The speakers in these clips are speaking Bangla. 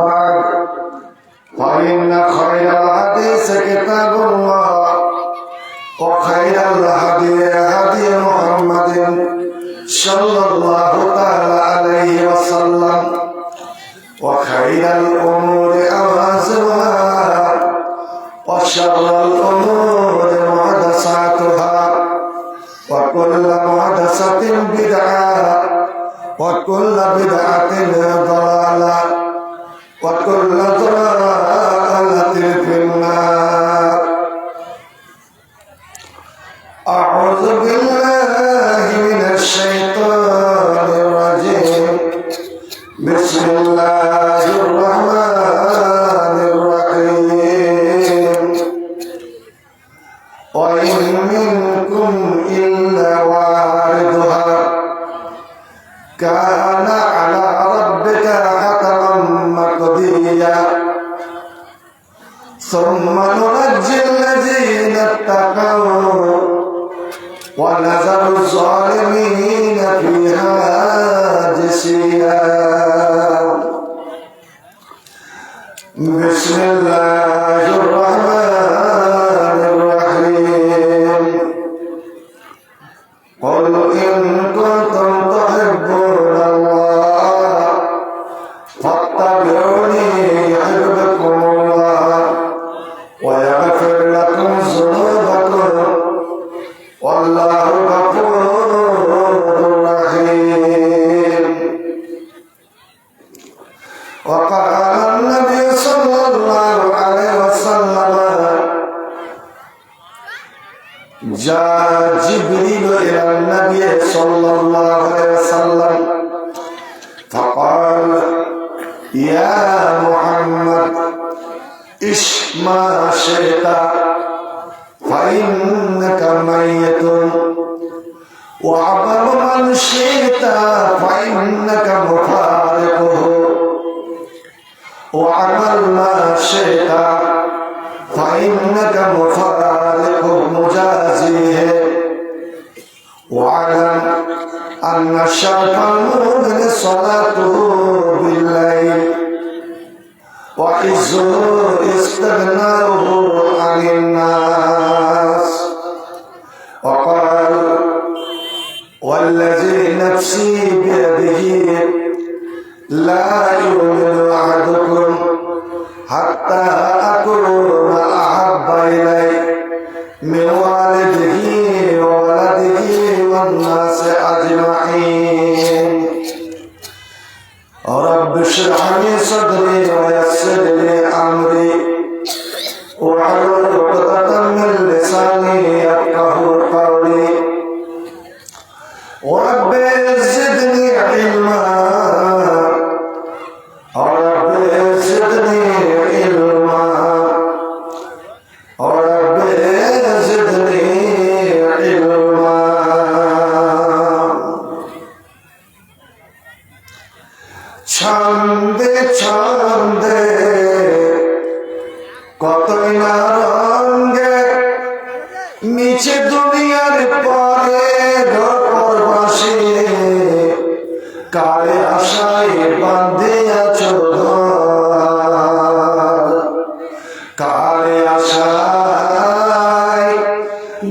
بعد فإن خير الحديث كتاب الله وخير الهدي هدي محمد صلى الله تعالى عليه وسلم وخير الأمور أوازرها وشر الأمور محدثاتها وكل محدثة بدعة وكل بدعة ضلالة وكل ضلالة في النار. أعوذ بالله من الشيطان الرجيم. بسم الله الرحمن الرحيم. وإن منكم إلا واردها كان على ربك حتما مقضيا ثم ننجي الذين اتقوا ونذر الظالمين فيها جثيا. بسم الله الرحمن الرحيم. قل إن كنتم تحبون الله فاتبعوني يحببكم الله ويغفر لكم ذنوبكم والله غفور رحيم. وقال النبي صلى الله عليه وسلم: جاء جبريل إلى النبي صلى الله عليه وسلم فقال: يا محمد عش ما شئت فإنك ميت واعمل من شئت فإنك مفارقه واعمل ما شئت فإنك مفارق مجازيه واعلم أن شرط المؤمن صلاته بالليل وعزه استغناؤه عن الناس. وقال: والذي نفسي بيده لا يؤمن أحدكم حتى أكون أحب إليه من والده وولده والناس أجمعين. رب اشرح لي صدري ويسر لي أمري واحلل عقدة من لساني يفقهوا قولي. رب زدني علما رب زدني علما رب زدني علما. ছন্দে ছন্দে কতই না রঙে মিছে দুনিয়ার পরে ঘরবাসী কারে আশায় বাঁধিয়াছ ঘর কারে আশায়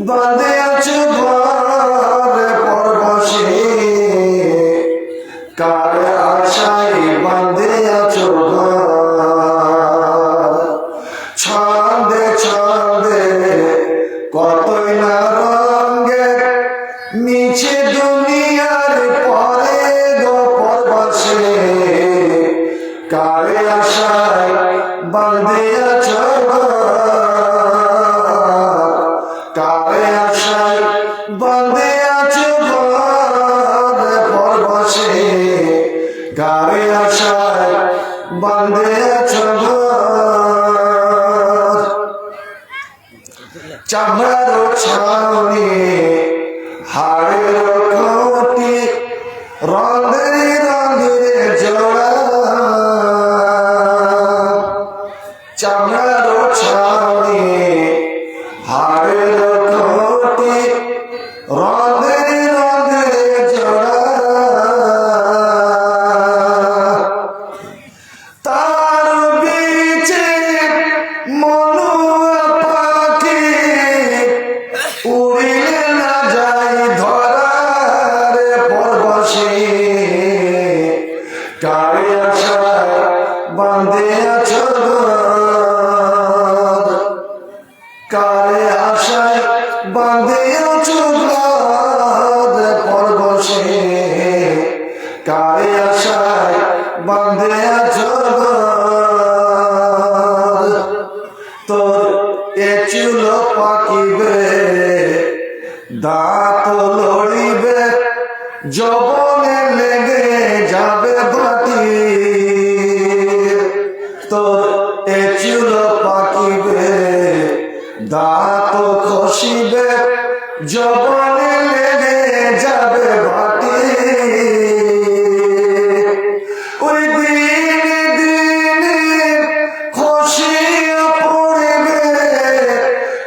বাঁধিয়াছ ঘর পরবাসী কারে আশায় বাঁধিয়াছ ঘর। ছন্দে ছন্দে কতই না রঙে মিছে দুনিয়ার পরে পরবাসী কারে আশায় বাঁধিয়াছ কারে আশায় বাঁধিয়াছ পরবাসী কারে আশায় বাঁধিয়াছ। চামড়ার ছাউনি হাড়ের খুঁটি রঙে রঙে জোড়া। চামড়ার ছাউনি হাড়ের খুঁটি রঙে রঙে জোড়া। তার বিচে মনুয়া পাখি উড়িলে না যাই ধরার পরবশে কারে আশায় বাঁধে আছো কারে আশায় বাঁধে আছো পরবশে কারে আশায় বাঁধে আছো তোর এ চুল পাকিবে দাঁত লড়িবে যবনে লেগে যাবে ভাটি তোর এ চুল পাকিবে দাঁত খসিবে যবনে লেগে যাবে ভাটি ওই দিনে দিনে খসিয়া পড়বে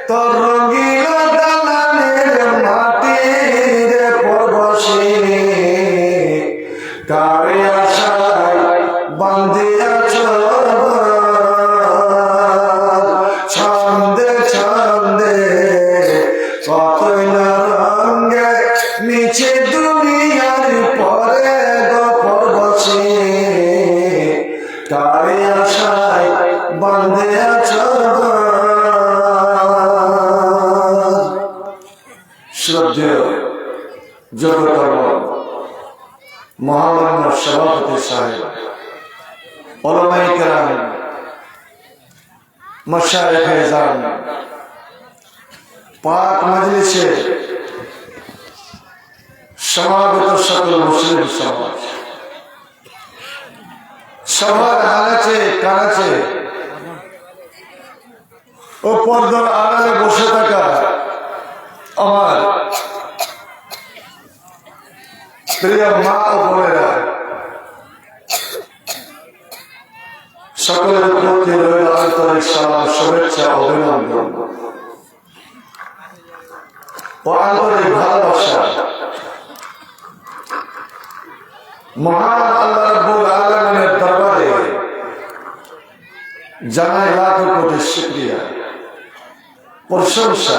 তোর রঙিলা দালানের মাটির পরবশে কারে আশায় বাঁধিয়াছ ছন্দে ছন্দে কতই না রঙে নিচে দুনিয়ার পরে পরবশে কারে আশায় বাঁধিয়াছ শ্রদ্ধেয় যোগ্যতম মহামান্য সভাপতি সাহেব ওলামায়ে কেরাম মাশায়েখে জান পাক মজলিসে সমাগত সকল মুসলিম সমাজ সবার আনাচে কানাচে ও পর্দার আড়ালে বসে থাকা আমার প্রিয় মা ও বোনেরা সকলের প্রতি রইল আন্তরিক সালাম শুভেচ্ছা অভিনন্দন ও আন্তরিক ভালোবাসা মহান আল্লাহ রাব্বুল আলামিনের দরবারে জানাই লাখো কোটি শুকরিয়া প্রশংসা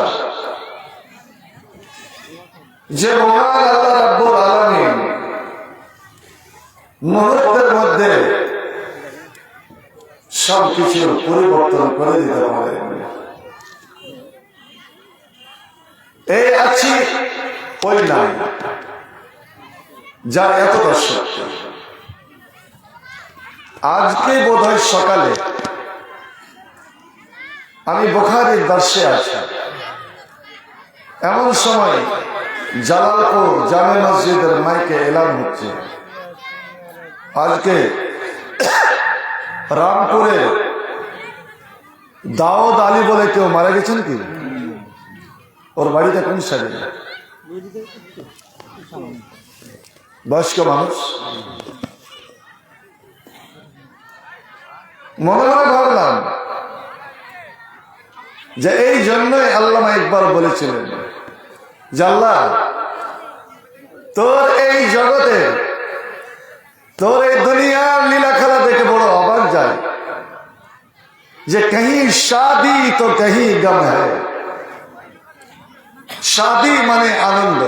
যে মহান আল্লাহ রাব্বুল আলামিন মুহূর্তের মধ্যে সবকিছুর পরিবর্তন করে দিতে পারে এই আছি ওই নাই যার এতটা সত্য আজকে বোধহয় সকালে আমি বুখারীর দর্শে আছি এমন সময় জালালপুর জামে মসজিদের মাইকে এলান হচ্ছে আজকে রামপুরে দাউদ আলী বলে কেউ মারা গেছেন কি ওর বাড়িতে কোন সাইডে বয়স্ক মানুষ মনে মনে ভাবলাম যে এই জন্যই আল্লামা ইকবাল বলেছিলেন যে আল্লাহ তোর এই জগতে তোর এই দুনিয়ার লীলা খেলা দেখে বড় অবাক যায় যে কहीं शादी तो कहीं गम है शादी মানে আনন্দ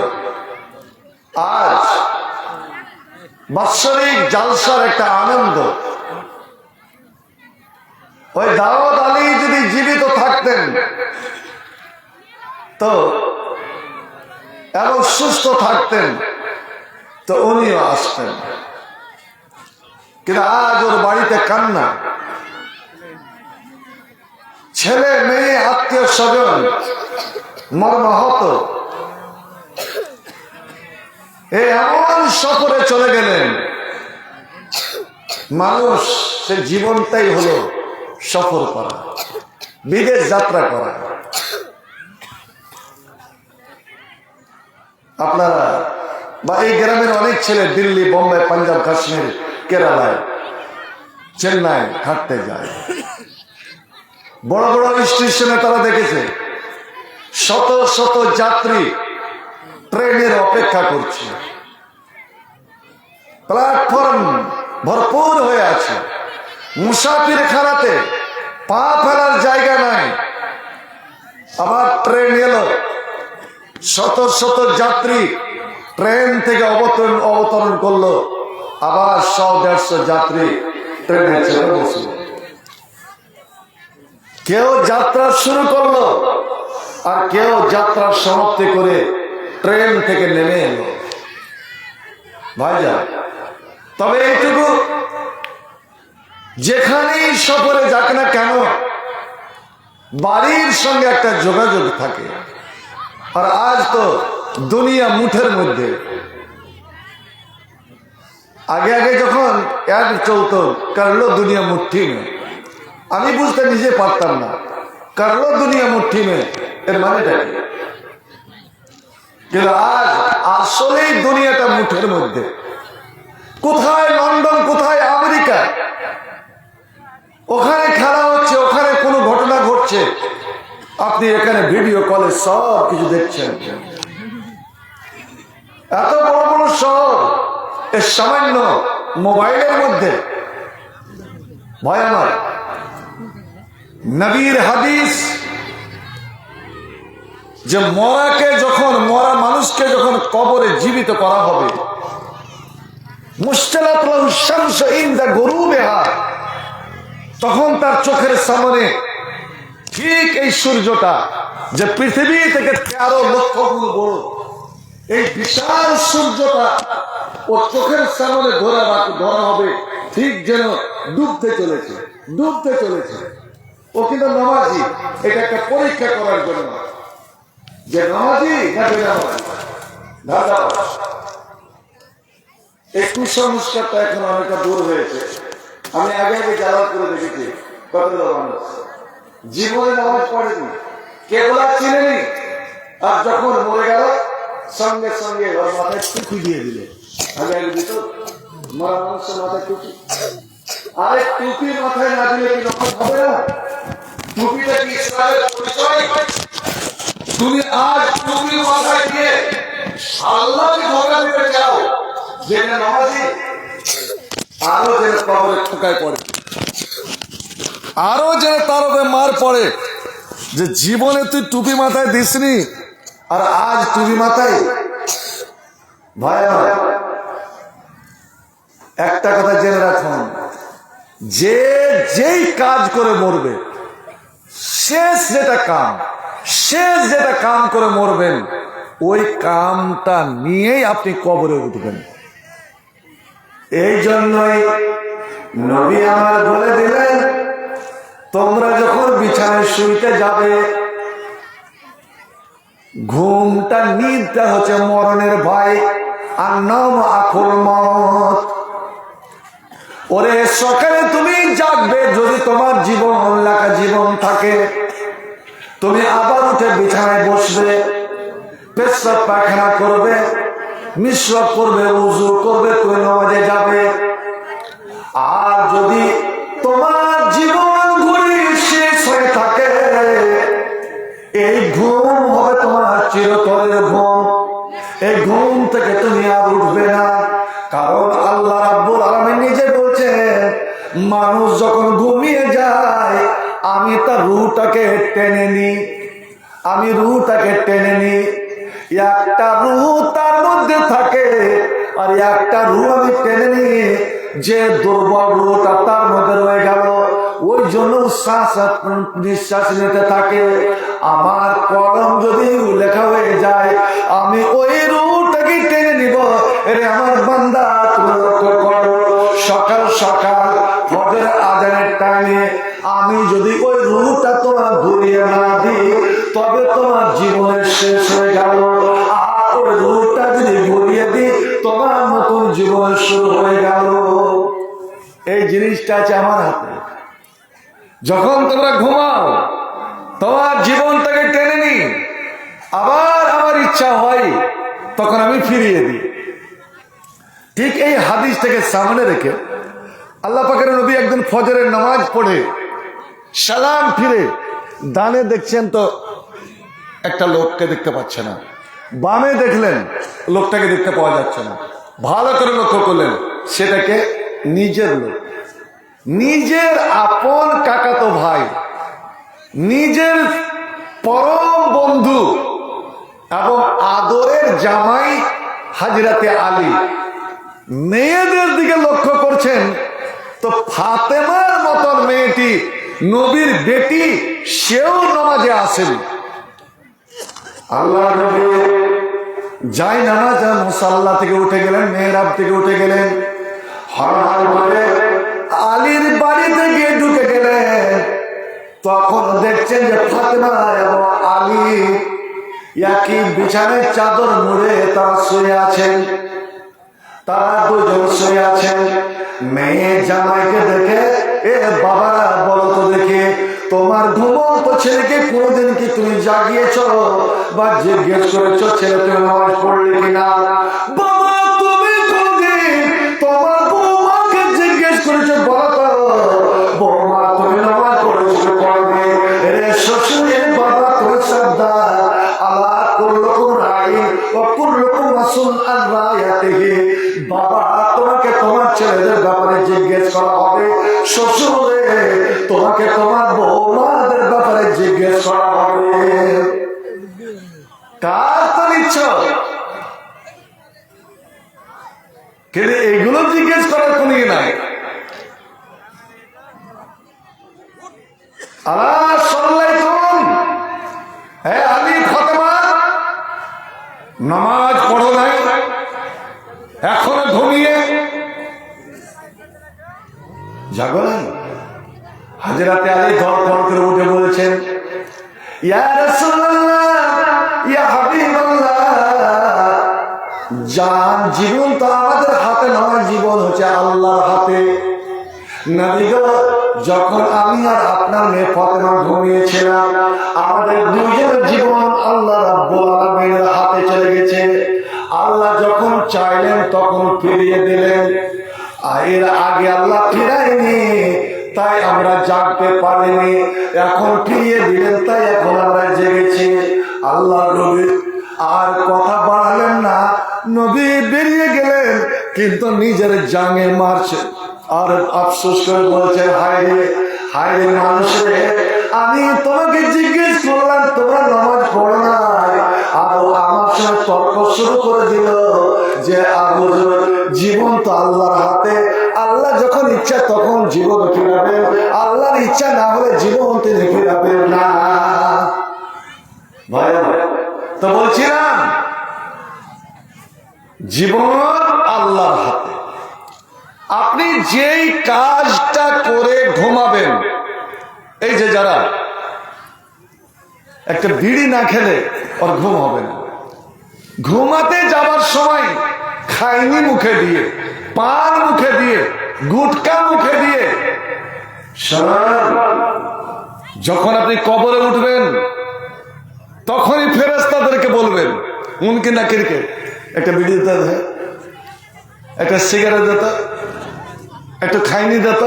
আজ বাৎসরিক জালসার একটা আনন্দ ওই দাউদ আলী যদি জীবিত থাকতেন তো এবং সুস্থ থাকতেন তো উনিও আসতেন কিন্তু আজ ওর বাড়িতে কান্না ছেলে মেয়ে আত্মীয় স্বজন মর্মাহত এমন সফরে চলে গেলেন মানুষ সে জীবনটাই হলো সফর করা বিদেশ যাত্রা করা আপনারা বা এই গ্রামের অনেক ছেলে দিল্লি বোম্বে পাঞ্জাব কাশ্মীর কেরালায় চেন্নাই হাঁটতে যায় বড় বড় স্টেশনে তারা দেখেছে শত শত যাত্রী ট্রেনের অপেক্ষা করছে প্ল্যাটফর্ম ভরপুর হয়ে আছে মুসাফির খানাতে পা ফেলার জায়গা নাই। আবার ট্রেন এলো, শত শত যাত্রী ট্রেন থেকে অবতরণ করলো, আবার 100-150 যাত্রী ট্রেনে চেপে বসলো। কেউ যাত্রা শুরু করলো আর কেউ যাত্রার সমাপ্তি করে ট্রেন থেকে নেমে এলো। ভাইজান, তবে এইটুকু, যেখানেই সফরে যাক না কেন বাড়ির সঙ্গে একটা যোগাযোগ থাকে। আর আজ তো দুনিয়া মুঠের মধ্যে। আগে আগে যখন এক চলতো করলো দুনিয়া মুঠি মে, আমি বুঝতে নিজে পারতাম না করলো দুনিয়া মুঠি মে এর মানেটা কি। কিন্তু আজ আসলেই দুনিয়াটা মুঠের মধ্যে। কোথায় লন্ডন, কোথায় আমেরিকা, ওখানে খেলা হচ্ছে, ওখানে কোনো ঘটনা ঘটছে, আপনি এখানে ভিডিও কলে সব কিছু দেখছেন। এত বড় বড় শহর এর সামান্য মোবাইলের মধ্যে। ভয় আমার, নবীর হাদিস যে মরা মানুষকে যখন কবরে জীবিত করা হবে, তখন তার চোখের সামনে ঠিক এই সূর্যটা যে পৃথিবী থেকে 13 লক্ষ গুণ বড়, এই বিশাল সূর্যটা ওর চোখের সামনে ধরা হবে, ঠিক যেন ডুবতে চলেছে। ও কিন্তু নামাজি, এটা একটা পরীক্ষা করার জন্য যে নামাজি না বেনামাজি। এই কুসংস্কারটা এখন অনেকটা দূর হয়েছে। আমি আগে যাওয়া করে দেখেছি কতগুলো মানুষ জীবনে নামাজ পড়েনি, কেবল চিনেনি, আর যখন মরে গেল সঙ্গে সঙ্গে ওর মাথায় টুপি দিয়ে দিল। আগে দিত মরা মানুষের মাথায় টুপি। আরে টুপি মাথায় না দিলে কি নামাজ হবে না? টুপিটা কি ইসলামের পরিচয়? তুমি আজ টুপি মাথায় দিয়ে আল্লাহকে ধোঁকা দিতে চাও, যেটা নামাজি আরো যেন কবরে ঠোকায় পড়ে, আরো যেন তার উপরে মার পড়ে যে জীবনে তুই টুপি মাথায় দিসনি আর আজ টুপি মাথায়। ভাই একটা কথা জেনে রাখুন, যেই কাজ করে মরবে, শেষ যেটা কাম করে মরবেন, ওই কামটা নিয়েই আপনি কবরে উঠবেন। এই জন্যই নবী আমার বলে দিলেন, তোমরা যখন বিছানায় শুইতে যাবে, ঘুমটা নিদটা হচ্ছে মরণের ভয়, আর নাম আখুল মত। ওরে সকালে তুমি জাগবে, যদি তোমার জীবন থাকে, তুমি আবার উঠে বিছানায় বসবে, পেশাব পায়খানা করবে, মিসওয়াক করবে, ওযু করবে, তুমি নামাজে যাবে। আর যদি তোমার জীবন ঘুরে শেষ হয়ে থাকে, এই ঘুম হবে তোমার চিরতরের ঘুম। এই ঘুম থেকে তুমি আর উঠবে না, কারণ আল্লাহ রাব্বুল আলামিন নিজে বলছেন, মানুষ যখন ঘুমিয়ে যায় আমি তার রূহটাকে টেনে নিই, একটা রূহ তার মধ্যে থাকে, আর একটা রূহ আমি টেনে নিই, যে দুর্বল রূহটা তার মধ্যে রয়ে গেল, ওই জন্য নিঃশ্বাস নিতে থাকে। আমার কলম যদি লেখা হয়ে যায়, আমি ওই রূহটাকে টেনে নিব। এরে আমার বান্দা, তুমি লক্ষ্য করো, সকাল সকাল ফজরের আযানের টাইমে আমি যদি ওই রূহটা তোমার ঘুরিয়ে না দিই, তবে তোমার জীবনের শেষ হয়ে গেল। আর ওই রূহটা যদি ঘুরিয়ে দিই, তোমার নতুন জীবন শুরু হয়ে গেল। এই জিনিসটা আছে আমার হাতে। যখন তোমরা ঘুমাও, তোমার জীবনটাকে টেনে নি, আবার আমার ইচ্ছা হয় তখন আমি ফিরিয়ে দিই। ঠিক এই হাদিসটাকে সামনে রেখে আল্লাহ পাকের নবী একদিন ফজরের নামাজ পড়ে সালাম ফিরে ডানে দেখছেন তো একটা লোককে দেখতে পাচ্ছে না, বামে দেখলেন লোকটাকে দেখতে পাওয়া যাচ্ছে না। ভালো করে লক্ষ্য করলেন, সেটাকে নিজের লোক। নিজের আপন কাকাতো ভাই, নিজের পরম বন্ধু এবং আদরের জামাই হাজরাতে আলী মেয়েদের দিকে লক্ষ্য করছেন, তো ফাতেমার মতন মেয়েটি নবীর বেটি, সেও নামাজে আসেন। আল্লাহ নবী যাই নামাজ মুসাল্লা থেকে উঠে গেলেন, মেহরাব থেকে উঠে গেলেন, হরহার করে আলীর বাড়িতে গিয়ে ঢুকে গেলেন। তখন দেখছেন যে ফাতেমা এবং আলী একই বিছানায় চাদর মুড়ে তারা শুয়ে আছেন, তারা দুজন শুয়ে আছেন। মেয়ে জামাইকে দেখে, এ বাবারা বলো তো দেখে, তোমার ঘুমন্ত ছেলেকে কোনোদিন কি তুমি জাগিয়েছ বা জিজ্ঞেস করেছো ছেলে তুমি নামাজ পড়লে কিনা? বাবা তুমি কোনোদিন তোমার বৌমাকে জিজ্ঞেস করেছো? বলো বৌমা তুমি নামাজ পড়েছো পড়বে? রে শ্বশুরের বাবা তোর সাবধান, আল্লাহ কুল্লুকুম রাইন ওয়া কুল্লুকুম মাসউল আন রাইয়াতিহি। বাবা তোমাকে তোমার ছেলেদের ব্যাপারে জিজ্ঞেস করা হবে, শ্বশুরে তোমাকে তোমার বৌমাদের ব্যাপারে জিজ্ঞেস করা হবে। কার তো নিচ্ছ? কিন্তু এগুলো জিজ্ঞেস করার কোন ইয়ে নাই। আল্লাহ সাল্লাল্লাহু হে আলী ফাতেমা, নামাজ পড়ো নাই, এখনো ঘুমিয়ে জাগো নাই? হাজরাতে আলী ধর ধর করে উঠে বলেছেন, ইয়া রাসূলুল্লাহ, ইয়া হাবিবাল্লাহ, জান জীবন তো আমাদের হাতে নয়, জীবন হচ্ছে আল্লাহর হাতে। নবী গো, যখন আমি আর আপনার মেয়ে ফাতেমা ঘুমিয়েছিলাম, আমাদের দুইজনের জীবন আল্লাহ রাব্বুল আলামিনের হাতে চলে গেছে। আল্লাহ যখন চাইলেন তখন ফিরিয়ে দিলেন, এর আগে আল্লাহ ফিরায়নি, তাই আমরা জাগতে পারিনি। এখন ফিরিয়ে দিলেন, তাই এখন আমরা জেগেছি। আল্লাহ নবী আর কথা বাড়ালেন না, নবী বেরিয়ে গেলেন, কিন্তু নিজের জাঙে মারছে আর আফসোস করে বলছেন, হায় রে মানুষের, আমি তোমাকে জিজ্ঞেস করলাম তোমরা নামাজ পড়ো না, আর আমার সঙ্গে তর্ক শুরু করে দিল যে জীবন তো আল্লাহর হাতে, আল্লাহ যখন ইচ্ছা তখন জীবন ফিরাবেন, আল্লাহর ইচ্ছা না হলে জীবন তিনি ফিরাবেন না। ভাই তো বলছিলাম, জীবন আল্লাহর হাতে। আপনি যেই কাজটা করে ঘুমাবেন, এই যে যারা একটা বিড়ি না খেলে ওর ঘুম হবে না, ঘুমাতে যাবার সময় খাইনি মুখে দিয়ে, পান মুখে দিয়ে, গুটকা মুখে দিয়ে, যখন আপনি কবরে উঠবেন তখনই ফেরেশতাদেরকে বলবেন, উনকে না কিরকে একটা বিড়ি দিতে, একটা সিগারেট দিত, একটু খাইনি দিত,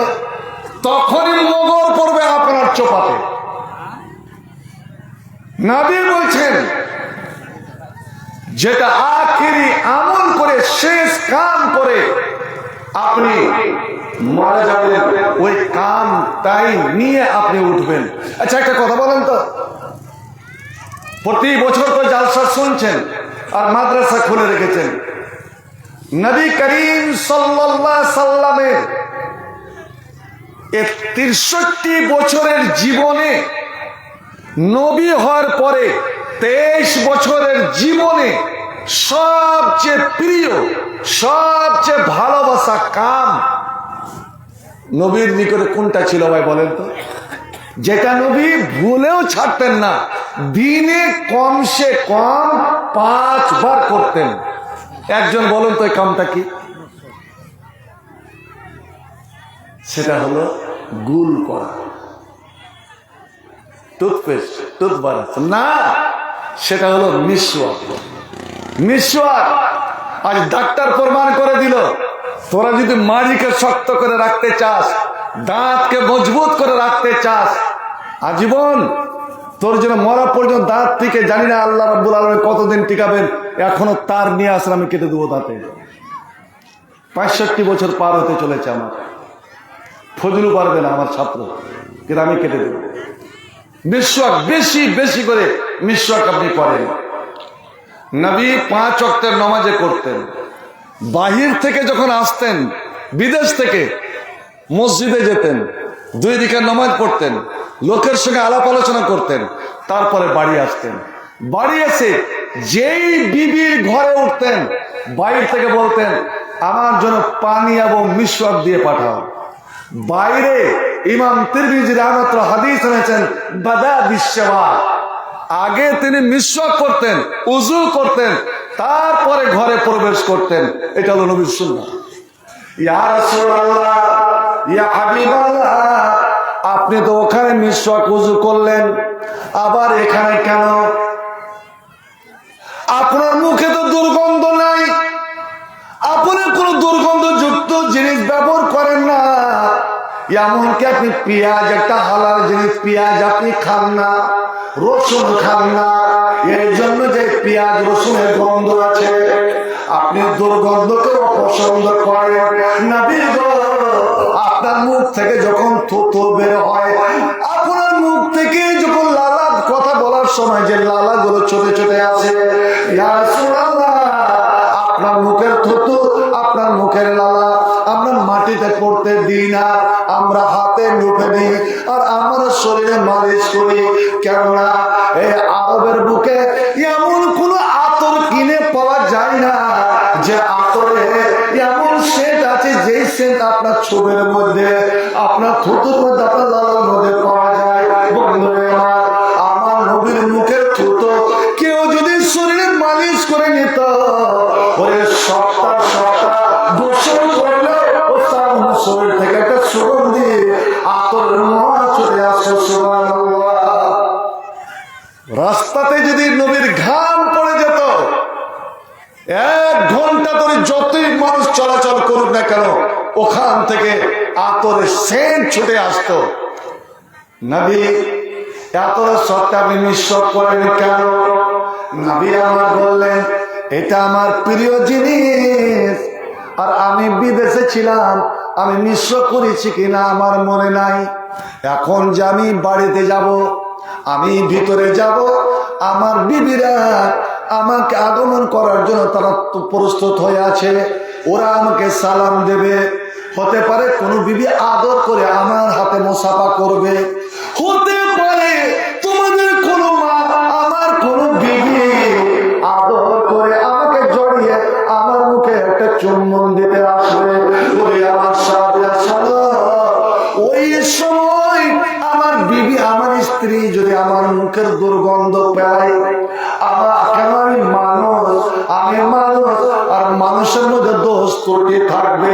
তখনই মোগর পড়বে আপনার চোপাতে। নবী বলছেন, যেটা আখেরি আমল করে শেষ কাম করে আপনি মারা যাবেন, ওই কাম তাই নিয়ে আপনি উঠবেন। আচ্ছা একটা কথা বলেন তো, প্রতি বছর তো জালসা শুনছেন আর মাদ্রাসা খুলে রেখেছেন, নবী করিম সাল্লাল্লাহু আলাইহি সাল্লামের 63 বছরের জীবনে, নবী হওয়ার পরে 23 বছরের জীবনে সবচেয়ে প্রিয়, সবচেয়ে ভালোবাসা কাম নবীর নিকটে কোনটা ছিল ভাই বলেন তো? যেটা নবী ভুলেও ছাড়তেন না, দিনে কমসে কম 5 বার করতেন। একজন বলেন তো এই কামটা কি? সেটা হলো গুল করা, টুথপেস্ট, টুথব্রাশ না, সেটা হলো মিসওয়াক। মিসওয়াক আজ ডাক্তার প্রমাণ করে দিল, তোরা যদি মাড়িকে শক্ত করে রাখতে চাস, দাঁতকে মজবুত করে রাখতে চাস, আজীবন তোর জন্য মরা পর্যন্ত দাঁত থেকে, জানি না আল্লাহ রাব্বুল আলামিন কতদিন টিকাবেন, এখনো তার নিয়ে আসলে আমি কেটে দেবো দাঁতে। 65 বছর পার হতে চলেছে আমার। ফজলু পারবে না আমার ছাত্র, কিন্তু আমি কেটে দেব। মিসওয়াক বেশি বেশি করে মিসওয়াক আপনি করেন। নবী 5 ওয়াক্তের নামাজে করতেন। বাহির থেকে যখন আসতেন, বিদেশ থেকে মসজিদে যেতেন, 2 রাকাত নামাজ পড়তেন, লোকের সঙ্গে আলাপ আলোচনা করতেন, তারপরে বাড়ি আসতেন। বাড়ি এসে যেই বিবির ঘরে উঠতেন, বাইরে থেকে বলতেন আমার জন্য পানি এবং মিসওয়াক দিয়ে পাঠাও। বাইরে ইমাম তিরমিজি রাহমাতুল্লাহ হাদিস এনেছেন বাদা বিশ্বওয়াক, আগে তিনি মিসওয়াক করতেন, উযু করতেন, তারপরে ঘরে প্রবেশ করতেন। এটা হলো নবীর সুন্নাহ। ইয়া রাসূলুল্লাহ, ইয়া হাবিবাল্লাহ, আপনি তো ওখানে মিসওয়াক উযু করলেন, আবার এখানে কেন? আপনার মুখে তো দুর্গন্ধ নাই, আপনি কোনো দুর্গন্ধযুক্ত জিনিস ব্যবহার করেন না। এমনকি আপনি পেঁয়াজ, একটা হালাল জিনিস, পেঁয়াজ আপনি খান না, রসুন খান না। এই জন্য যে পেঁয়াজ রসুনের গন্ধ আছে, আপনি দুর্গন্ধকে অপছন্দ করেন। নবী গো, আপনার মুখ থেকে যখন থুতু বের হয়, আপনার মুখ থেকে যখন লালা, কথা বলার সময় যে লালা গুলো ছোটে ছোটে আছে, ইয়া রাসূলুল্লাহ, আপনার মুখের থুতু, আপনার মুখের লালা আমরা মাটিতে পড়তে দিই না, আমরা হাতে মুখে দিই আর আমরা শরীরে মালিশ করি। কেননা এই আরবের বুকে এমন কোন আতর কিনে পাওয়া যায় না যে আতরে এমন সেন্ট আছে, যেই সেন্ট আপনার চোখের মধ্যে, আপনার থুতুর মধ্যে, আপনার লালার মধ্যে পাওয়া যায়। বন্ধুরা, আমার নবীর মুখের থুতু কেউ যদি শরীরে মালিশ করে নিত, ওরে সপ্তাহ গোসল করলে ও তার শরীর থেকে একটা সুগন্ধি আতরের মহা চলে আসে। সুবহানাল্লাহ। রাস্তাতে যদি নবীর ঘাম পড়ে যেত, 1 ঘন্টা ধরে যতই মানুষ চলাচল করুক না কেন, ওখান থেকে আতরের সেন্ট ছুটে আসতো। নবী আতরের সত্ত্বে আপনি মিসওয়াক করেন কেন? নবী আমার বললেন এটা আমার প্রিয় জিনিস, আর আমি বিদেশে ছিলাম, আমি মিসওয়াক করেছি কিনা আমার মনে নাই। এখন যে আমি বাড়িতে যাব, আমি ভিতরে যাব, আমার বিবিরা আমাকে আগমন করার জন্য তারা প্রস্তুত হয়ে আছে, ওরা আমাকে সালাম দেবে। হতে পারে কোনো বিবি আদর করে আমার হাতে মুসাফা করবে, হতে পারে তোমাদের কোনো মা আমার কোনো বিবি আদর করে আমাকে জড়িয়ে আমার মুখে একটা চুম্বন দিতে আসবে। ওরে আমার সাথে সাথে ওই সময় আমার বিবি, আমার স্ত্রী যদি আমার মুখের দুর্গন্ধ পায়, আমি মানুষ, আর মানুষের মধ্যে দোষ ত্রুটি থাকবে।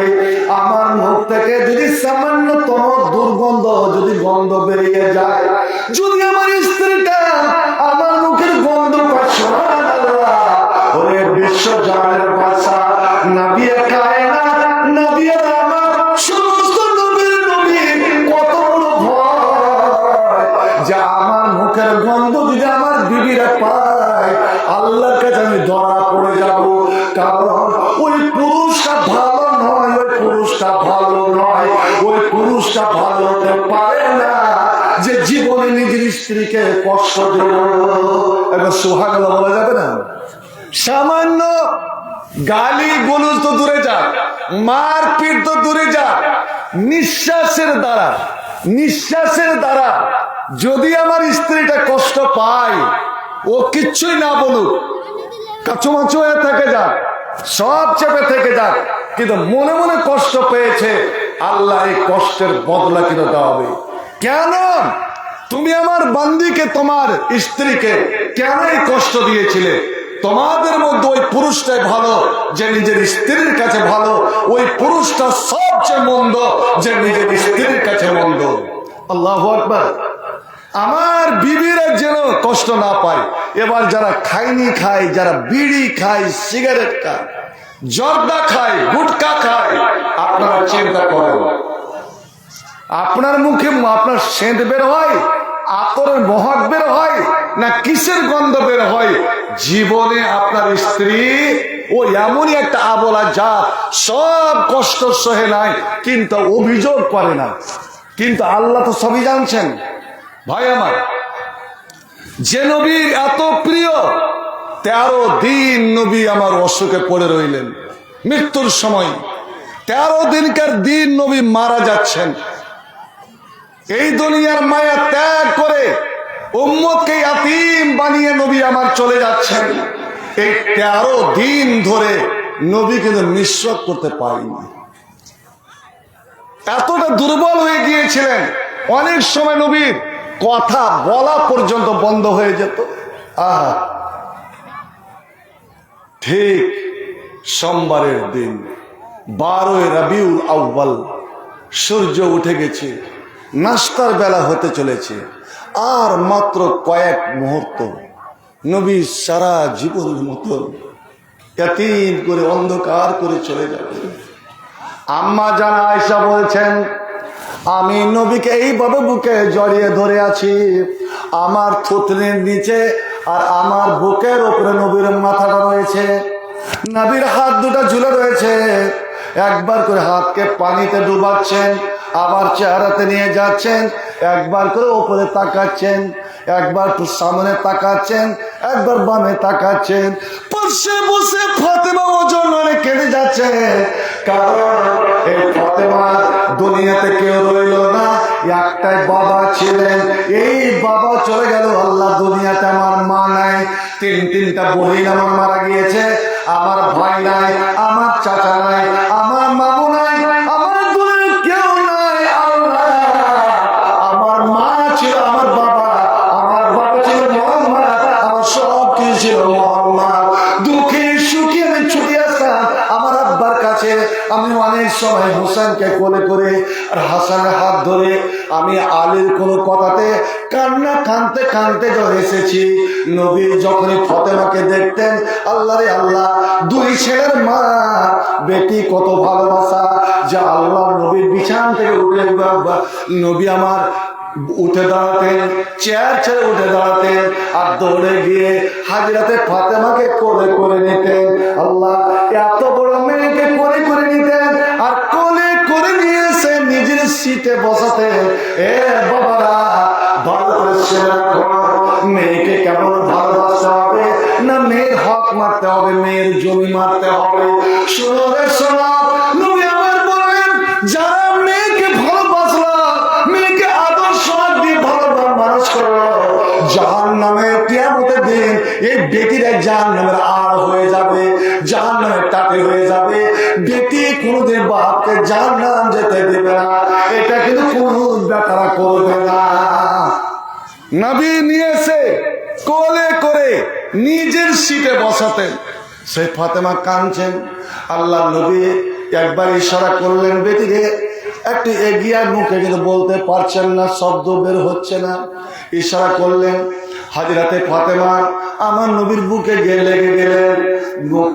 আমার মুখ থেকে যদি সামান্যতম দুর্গন্ধ, যদি গন্ধ বেরিয়ে যায়, যদি আমার স্ত্রীটা আমার মুখের গন্ধ পায়, সুবহানাল্লাহ, ওরে বিশ্ব জানের ভাষা নবী কায়নাত, নবী আমার সমস্ত নবীর নবী, কত বড় ভয় যে আমার মুখের গন্ধ যদি আমার বিবিরা পায়, আল্লাহর কাছে আমি ধরা পড়ে যাব। কারণ ওই পুরুষটা ভালো নয়, ওই পুরুষটা ভালো নয়, ওই পুরুষটা ভালো হতে পারে না যে জীবনে নিজের স্ত্রীকে কষ্ট দিল। এবার সুবহানাল্লাহ বলা যাবে না? সামান্য গালি গোলজ তো দূরে যাক, মারপিট তো দূরে যাক, নিঃশ্বাসের দ্বারা যদি আমার স্ত্রীটা কষ্ট পায়, ও কিচ্ছুই না বলুক, কাচুমাচু হয়ে থেকে যাক, সব চেপে থেকে যাক, কিন্তু মনে মনে কষ্ট পেয়েছে, আল্লাহ এই কষ্টের বদলা কিন্তু দেওয়া হবে। কেন তুমি আমার বান্দিকে, তোমার স্ত্রীকে কেন এই কষ্ট দিয়েছিলে? তোমাদের মধ্যে ওই পুরুষটাই ভালো যে নিজের স্ত্রীর কাছে ভালো, ওই পুরুষটা সবচেয়ে মন্দ যে নিজের স্ত্রীর কাছে মন্দ। আল্লাহু আকবার। আমার বিবিরা যেন কষ্ট না পায়। এবার যারা খাইনি খায়, যারা বিড়ি খায়, সিগারেট খায়, জর্দা খায়, গুটকা খায়, আপনারা চিন্তা করেন, আপনার মুখে আপনার সেন্ট বের হয়, আতরের মহক বের হয়, না কিসের গন্ধ বের হয়? জীবনে আপনার স্ত্রী ও এমনই একটা আবলা জাত, সব কষ্ট সহে নাই কিন্তু অভিযোগ করে না। কিন্তু আল্লাহ তো সবই জানছেন। ভাই আমার, যে নবীর এত প্রিয় 13 দিন নবী আমার অসুখে পড়ে রইলেন। মৃত্যুর সময় 13 দিনকার দিন নবী মারা যাচ্ছেন। এই দুনিয়ার মায়া ত্যাগ করে উম্মতকে ইয়াতীম বানিয়ে নবী আমার চলে যাচ্ছেন। এই 13 দিন ধরে নবী কিন্তু নিঃশ্বাস করতে পারেনি। এতটা দুর্বল হয়ে গিয়েছিলেন, অনেক সময় নবীর কথা বলা পর্যন্ত বন্ধ হয়ে যেত। আহা, ঠিক সোমবারের দিন 12 রবিউল আউয়াল, সূর্য উঠে গেছে, নাস্তার বেলা হতে চলেছে, আর মাত্র কয়েক মুহূর্ত নবী সারা জীবনের মতো ইয়াতীম করে অন্ধকার করে চলে যাবে। আম্মা জান আয়েশা বলছেন, আমি নবীকে এইভাবে বুকে জড়িয়ে ধরে আছি, আমার থুতনির নিচে আর আমার বুকের উপরে নবীর মাথাটা রয়েছে, নবীর হাত দুটো ঝুলে রয়েছে। একবার করে হাতকে পানিতে ডুবাচ্ছেন, আবার চেহারাতে নিয়ে যাচ্ছেন, একবার করে উপরে তাকাচ্ছেন, একবার সামনে তাকাচ্ছেন, একবার বামে তাকাচ্ছেন। পাশে বসে ফাতেমা ওজন অনেক কেঁদে যাচ্ছে, কারণ এই ফাতেমা দুনিয়াতে কেউ রইল না, একটাই বাবা ছিলেন, এই বাবা চলে গেল। আল্লাহ, দুনিয়াতে আমার মা নাই, তিনটা বহিন আমার মারা গিয়েছে, আমার ভাই নাই, আমার চাচা নাই, আমার মামু নাই, আমার দুনিয়ার কেউ নাই। আল্লাহ, আমার মা ছিল আমার বাবা, আমার বাবা ছিল মোহাম্মদ, আমার সব কিছু ছিল মোহাম্মদ। দুঃখে সুখে আমি ছুটে আসতাম আমার আব্বার কাছে। আমি অনেক সময় হোসেনকে কোলে করে আর হাসানের হাত ধরে আমি আলীর কোনো কথাতে কান্না কানতে কানতে এসেছি। নবী যখনই ফাতেমাকে দেখতেন, আল্লাহ রে আল্লাহ, দুই ছেলের মা বেটি কত ভালোবাসা, যা আল্লাহ নবীর বিছান থেকে উঠে নবী আমার উঠে দাঁড়াতেন, চেয়ার ছেড়ে উঠে দাঁড়াতেন আর দৌড়ে গিয়ে হাজরাতে ফাতেমাকে কোলে করে নিতেন। আল্লাহ, এত বড় মেয়েকে কোলে করে নিতেন আর কোলে করে নিয়ে এসে নিজের সিটে বসাতেন। এ বাবারা, ভালো করে মেয়েকে কেমন ভালোবাসতে হবে না, মেয়ের হক মারতে হবে, মেয়ের জমি মারতে হবে। শোনো রে শোনো, নবী আমার বলেন, যারা মেয়েকে ভালোবাসলো, মেয়েকে আদর্শ দিয়ে ভালোবাসা মানুষ করলো, জাহান্নামে কিয়ামতের দিন এই বেটিরা জাহান্নামের আর হয়ে যাবে, জাহান্নামের টাকে হয়ে যাবে। বেটি কোনোদিন বাপকে জাহান্নাম যেতে দেবে না, এটা কিন্তু কোনো বেটারা করবে না। নবী নিয়ে এসে কোলে করে নিজের সিটে বসাতেন। সেই ফাতেমা কাঁদছেন। আল্লাহ নবী একবার ইশারা করলেন, বেটিকে একটু এগিয়ে, মুখে কিন্তু বলতে পারছেন না, শব্দ বের হচ্ছে না। ইশারা করলেন, হাজরাতে ফাতেমা আমার নবীর বুকে গিয়ে লেগে গেলেন,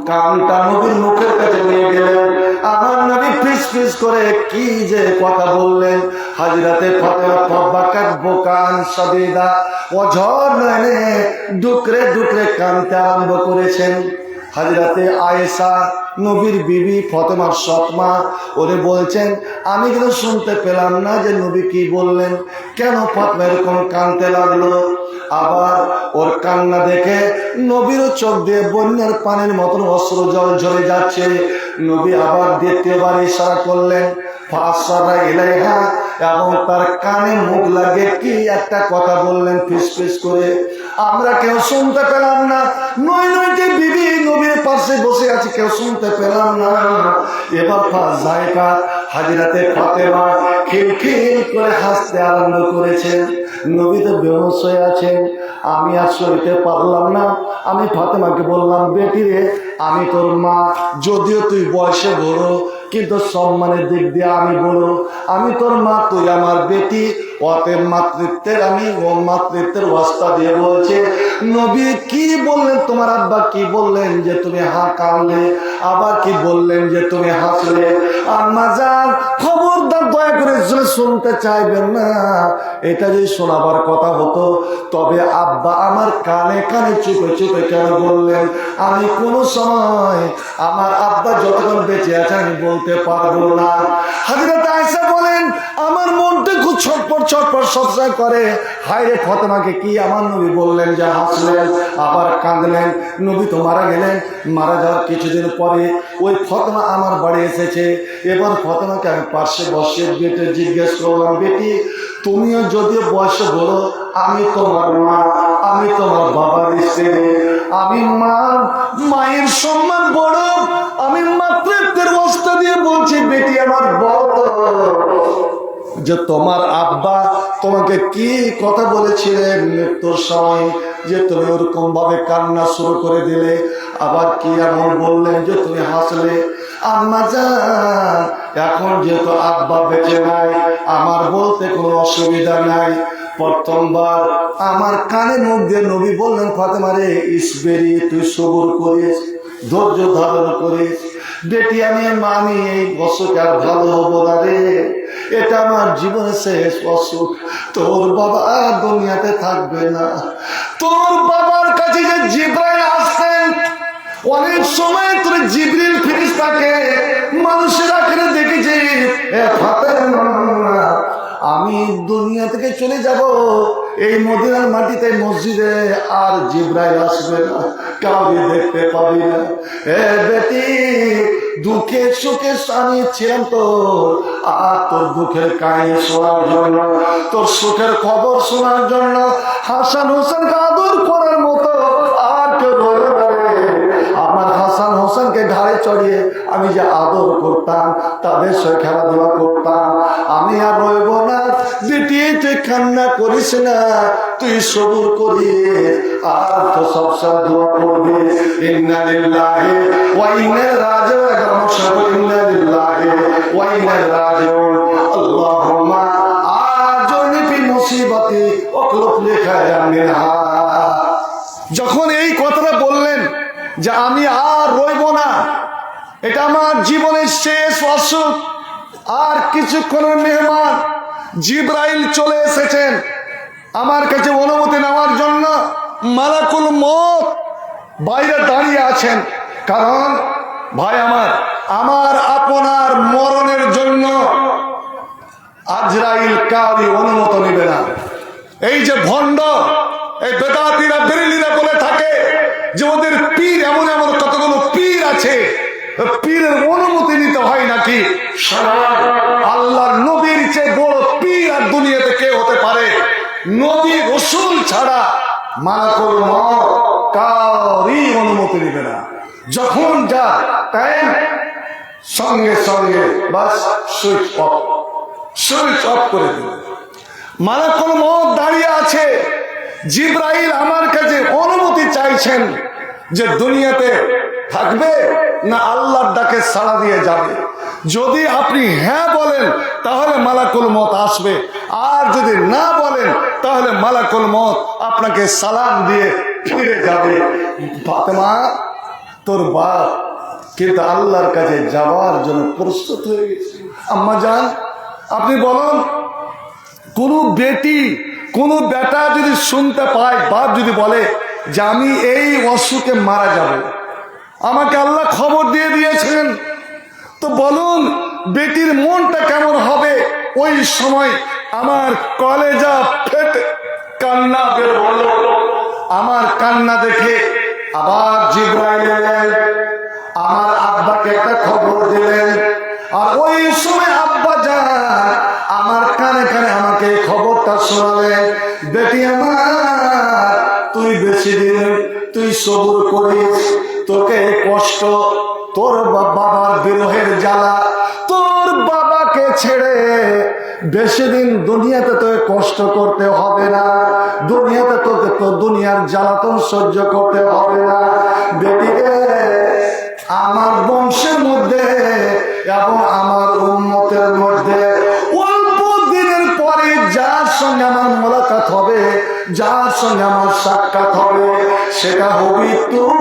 কানটা নবীর মুখের কাছে নিয়ে গেলেন। আমার নবী ফিস ফিস করে কি যে কথা বললেন। হাজরাতে ফাতেমা ফাবাকাত বুকান শাদীদা, অঝর নয়নে ডুকরে ডুকরে কাঁদতে আরম্ভ করেছেন। হাজরাতে আয়েশা নবীর বিবি ফাতেমার সৎ মা, ওরে বলছেন, আমি কিন্তু শুনতে পেলাম না যে নবী কি বললেন, কেন ফাতেমা এরকম কাঁদতে লাগলো। আবার ওর কান্না দেখে নবীরও চোখ দিয়ে বন্যার পানির মতন অশ্র জল ঝরে যাচ্ছে। নবী আবার দ্বিতীয়বার ইশারা করলেন, ফাসারা ইলাইহা, এবং তার কানে মুখ লাগে কি একটা কথা বললেন ফিস ফিস করে, আমরা কেউ শুনতে পেলাম না। 9টি বিবি নবীর পাশে বসে আছে, কেউ শুনতে পেলাম না। এবার জায়গা হাজরাতে ফাতেমা খিলখিল করে হাসতে আরম্ভ করেছেন। নবী তো বেহুশ হয়ে আছেন। আমি আর সইতে পারলাম না। আমি ফাতেমাকে বললাম, বেটি রে, আমি তোর মা, যদিও তুই বয়সে বড় কিন্তু সম্মানের দিক দিয়ে আমি বড়, আমি তোর মা, তুই আমার বেটি, অতএব মাতৃত্বের আমি ও মাতৃত্বের ওয়াস্তা দিয়ে বলছে। নবী কি বললেন, তোমার আব্বা কি বললেন যে তুমি কাঁদলে, আবার কি বললেন যে তুমি হাসলে। আম্মা জান, খবরদার দয়া দয়া করে শুনতে চাইবেন না। এটা যদি শোনাবার কথা হতো তবে আব্বা আমার কানে কানে চুপে চুপে কেন বললেন? আমি কোন সময় আমার আব্বা যতক্ষণ বেঁচে আছে আমি বলতে পারবো না। হযরত আয়েশা বলেন আমার মনটা খুব ছটফট ছটফট সবসময় করে, হায় রে ফাতেমাকে কি আমার নবী বললেন যে হাসলেন আবার কাঁদলেন। নবী তো মারা গেলেন, মারা যাওয়ার কিছুদিন পরে ওই ফাতেমা আমার বাড়ি এসেছে। এবার ফাতেমাকে আমি পাশে বসে বেটে জিজ্ঞেস করলাম, বেটি তুমিও যদিও বয়সে বলো, আমি তোমার মা, আমি তোমার বাবার স্ত্রী, আমি মা, মায়ের সম্মান বড়, আমি মাতৃত্বের অবস্থা দিয়ে বলছি বেটি আমার বড় যে তোমার আব্বা তোমাকে কি কথা বলেছিলেন মৃত্যুর সময় যে তুমি ওরকম ভাবে কান্না শুরু করে দিলে, আবার কি এমন বললেন যে তুমি হাসলে? আম্মা জান এখন যেহেতু আব্বা বেঁচে নাই আমার বলতে কোনো অসুবিধা নাই। প্রথমবার আমার কানে মুখ দিয়ে নবী বললেন, ফাতেমা রে ইসবেরি, তুই সবর করিস, ধৈর্য ধারণ করিস বেটি, আমি মানি এই অসুখ আর ভালো হবো না রে, এটা আমার জীবনের শেষ অসুখ। তোর বাবা দুনিয়াতে থাকবে না। তোর বাবার কাছে যে জিবরাইল আসতেন, অনেক সময় তোর জিবরিল ফেরেশতাকে মানুষের আকারে দেখেছি, আমি দুনিয়া থেকে চলে যাব, এই মদিনার মাটিতে মসজিদে আর জিবরাইল আসবে না, কাউকে দেখতে পাবি না। এ বেটি দুঃখে সুখে আমি ছিলাম তোর, আর তোর দুঃখের কাহিনী শোনার জন্য, তোর সুখের খবর শোনার জন্য হাসান হোসেনকে আদর করার মতো আর কেউ রইল না রে। আমার হাসান হোসেনকে ঘাড়ে চড়িয়ে আমি যে আদর করতাম, তাদের সঙ্গে খেলাধুলা করতাম, আমি আর রইব না। বেটি তুই কান্না করিস না, তুই সবুর করিস, আর তো সবসময় দোয়া করবি ইন্না লিল্লাহি ওয়া ইন্না ইলাইহি রাজিউন, ইন্না লিল্লাহি ওয়া ইন্না ইলাইহি রাজিউন, আল্লাহুম্মা আজুরনি ফি মুসিবাতি ওয়াকলুফ লি খায়রান মিনহা। যখন এই কথাটা বললেন যে আমি আর রইব না, এটা আমার জীবনের শেষ অসুখ, আর কিছুক্ষণের মেহমান জিবরাইল চলে এসেছেন আমার কাছে অনুমতি নেওয়ার জন্য। মালাকুল মউত বাইরে দাঁড়িয়ে আছেন, কারণ ভাই আমার আপনার মরণের জন্য আজরাইল কাউরি অনুমতি নেবে না। এই যে ভণ্ড, এই বেদাতীরা বেরেলিরা বলে থাকে যে ওদের পীর এমন এমন কতগুলো পীর আছে, পীরের অনুমতি নিতে হয় নাকি? আল্লাহর নবীর চেয়ে বড় পীর আর দুনিয়াতে কে হতে পারে? নবী রাসূল ছাড়া মালাকুল মউত কাউরি অনুমতি নেবে না। যখন যা টাইম সঙ্গে সঙ্গে বাস সুইচ অফ করে দিবে। মালাকুল মউত দাঁড়িয়ে আছে, জিবরাইল আমার কাছে অনুমতি চাইছেন যে দুনিয়াতে থাকবে না আল্লাহর ডাকে সাড়া দিয়ে যাবে। যদি আপনি হ্যাঁ বলেন তাহলে মালাকুল মউত আসবে, আর যদি না বলেন তাহলে মালাকুল মউত আপনাকে সালাম দিয়ে ফিরে যাবে। ফাতেমা তোর বাপ কিন্তু আল্লাহর কাছে যাওয়ার জন্য প্রস্তুত হয়ে গেছে। আম্মা জান আপনি বলুন, কোন বেটি কোন বেটা যদি শুনতে পায়, বাপ যদি বলে যে আমি এই অসুখে মারা যাব, আমাকে আল্লাহ খবর দিয়ে দিয়েছেন, তো বলুন বেটির মনটা কেমন হবে? ওই সময় আমার কলেজা ফেটে কান্না বের হলো। আমার কান্না দেখে আবার জিবরাইল এলেন, আমার আব্বাকে একটা খবর দিলেন, আর ওই সময় আব্বা যান আমার কানে কানে আমাকে খবরটা শোনালেন, বেটি আমার তুই বেশি দিন তুই সবুর করিস, তোকে কষ্ট, তোর বাবার বিরহের জ্বালা, তোর বাবাকে ছেড়ে বেশি দিন দুনিয়াতে তোকে কষ্ট করতে হবে না, দুনিয়াতে তোকে তো দুনিয়ার জ্বালাতন সহ্য করতে হবে না। বেটিকে আমার বংশের মধ্যে এবং আমার উম্মতের মধ্যে অল্প দিনের পরে যার সঙ্গে আমার মোলাকাত হবে, যার সঙ্গে আমার সাক্ষাৎ হবে, সেটা হবি তুই।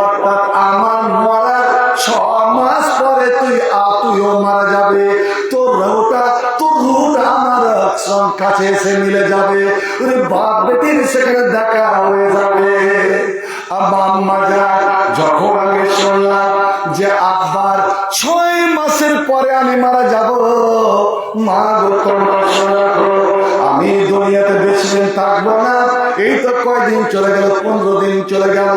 অর্থাৎ আমার মরার 6 মাস পরে তুইও মারা যাবে, তোর একসঙ্গ কাছে এসে মিলে যাবে, ওরে বাপ বেটির সেখানে দেখা হয়ে যাবে। আম্মা যান যখন আগে শুনলাম যে আব্বার 6 মাসের পরে আমি মারা যাব, মা গো তোমরা শোনো, আমি দুনিয়াতে বেশি দিন থাকবো না। এই তো কয়দিন চলে গেল, 15 দিন চলে গেল,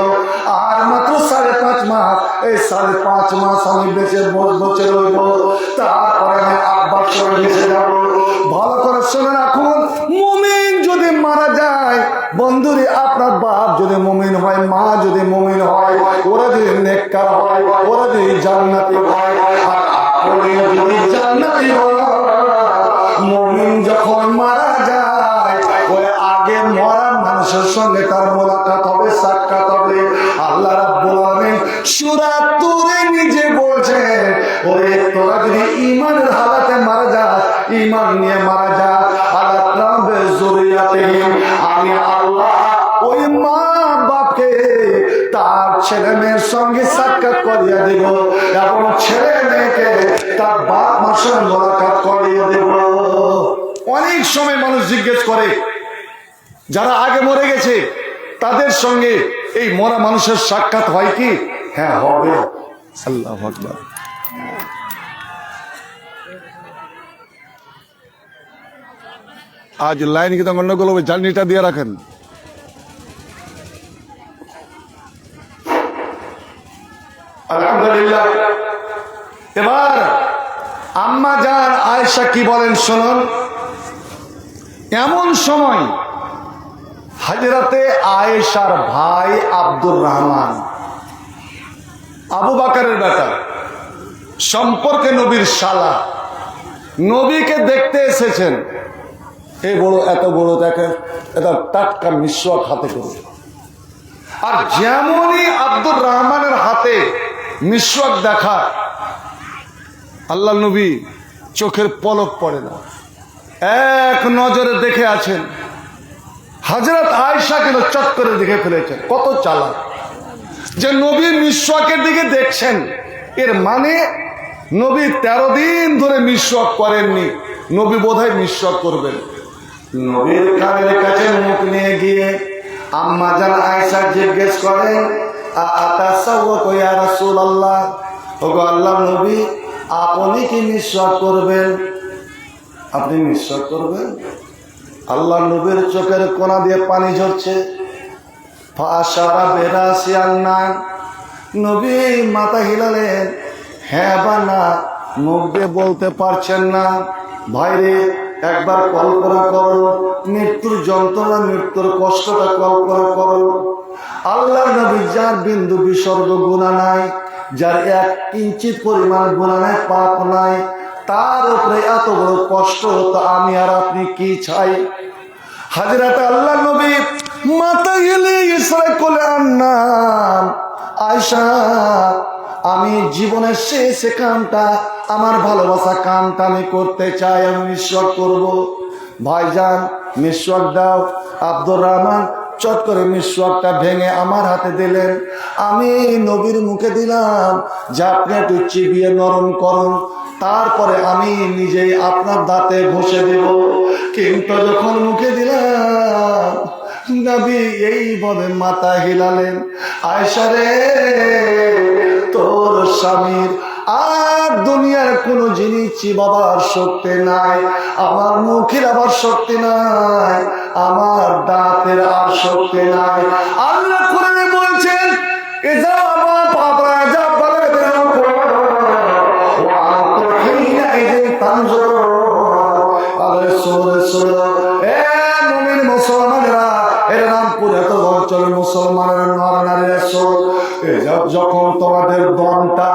আর মাত্র 5.5 মাস। এই 5.5 মাস আমি বেঁচে বসে রইব, তারপরে আমি আব্বার সঙ্গে মিশে যাব। ভালো করে শুনে রাখুন, মুমিন যদি মারা যায়, বন্ধুরে আপনার বাপ যদি মুমিন হয়, মা যদি মুমিন হয়, ওরা যদি নেককার হয়, ওরা যদি জান্নাতি হয়, আর আপনি যদি জান্নাতি হয়, মুমিন যখন মারা যায়, ওই আগে মরা মানুষের সঙ্গে তার মোলাকাত হবে, সাক্ষাৎ হবে। আল্লাহ রাব্বুল আলামিন সূরা তুরে নিজে বলছেন, ওরে তোরা যদি ঈমানের হালাতে মারা যাস, ঈমান নিয়ে মারা যাস, আল্লাহ রাব্বে যুরিয়াতিহিম, আমি আল্লাহ ওই মা বাপকে তার ছেলে মেয়ের সঙ্গে সাক্ষাৎ করিয়ে দেব, এবং ছেলে মেয়েকে তার বাপ মার সঙ্গে মোলাকাত করিয়ে দেব। অনেক সময় মানুষ জিজ্ঞেস করে, যারা আগে মরে গেছে তাদের সঙ্গে এই মরা মানুষের সাক্ষাৎ হয় কি? হ্যাঁ, হবে। আল্লাহু আকবার। আজ লাইন কিন্তু গন্ডগোল হবে, জার্নিটা দিয়ে রাখেন। আলহামদুলিল্লাহ। এবার আম্মা জান আয়েশা কি বলেন শুনুন। এমন সময় হযরতে আয়েশার ভাই আব্দুর রহমান, আবু বকরের বেটা, সম্পর্কে নবীর শালা, নবীকে দেখতে এসেছেন। এই বড়, এত বড় দেখেন, এটা টাটকা মিসওয়াক হাতে করে। আর যেমনই আব্দুর রহমানের হাতে মিসওয়াক দেখা, আল্লাহ নবী চোখের পলক পড়ে না, এক নজরে দেখে আছেন। হযরত আয়েশা কিন্তু চট করে দেখে ফেলেছেন। কত চালাক যে নবী মিসওয়াকের দিকে দেখছেন, এর মানে নবী 13 দিন ধরে মিসওয়াক করেননি, নবী বোধহয় মিসওয়াক করবেন। নবীর কানের কাছে মুখ নিয়ে গিয়ে আম্মা জান আয়েশা জিজ্ঞেস করেন, আতাসাওয়াকু ইয়া রাসূলুল্লাহ, ওগো আল্লাহর নবী, আপনি কি মিসওয়াক করবেন? আপনি মিসওয়াক করবেন? আল্লাহ নবীর চোখের কোনা দিয়ে পানি ঝরছে। ফাশারা বিরাসিয়ান নান, নবী মাথা হিলালেন, হ্যাঁ বা না, মুখ দিয়ে বলতে পারছেন না। ভাইরে, একবার কল্পনা করো, মৃত্যুর যন্ত্রণা, মৃত্যুর কষ্টটা কল্পনা করো। আল্লাহ নবী যার বিন্দু বিসর্গ গুনাহ নাই, যার 1 কিঞ্চিত পরিমাণ গুনাহ নাই, পাপ নাই, তার উপরে এত বড় কষ্ট, তো আমি আর আপনি কি চাই? হযরত আল্লাহ নবী মাথা হেলে ইশারা করে আন্নাম, আয়েশা, আমি জীবনের শেষ কামটা, আমার ভালোবাসা কামটা আমি করতে চাই, আমি মিসওয়াক করব। ভাইজান মিসওয়াক দাও। আব্দুর রহমান চট করে মিসওয়াকটা ভেঙে আমার হাতে দিলেন। আমি নবীর মুখে দিলাম যে আপনি একটু চিবিয়ে নরম করুন, তারপরে আমি নিজেই আপনার দাঁতে ঘষে দেব। কিন্তু যখন মুখে দিলাম, নবী এইভাবে মাথা হিলালেন, আয়েশা রে, তোর স্বামীর আর দুনিয়ার কোন জিনিস চিবাবার শক্তি নাই, আমার মুখের আবার শক্তি নাই, আমার দাঁতের আর শক্তি নাই। আল্লাহ কোরআনে বলছেন, ইজা মা পাবা যা বলে দেন ওয়া আনতুহিনা ইদিন তানজুরু, আরে সূরা সূরা। এ মুমিন মুসলমানরা, এর নাম পুরো তো অঞ্চলের মুসলমানের নরনারীরা, যখন তোমাদের দমটা,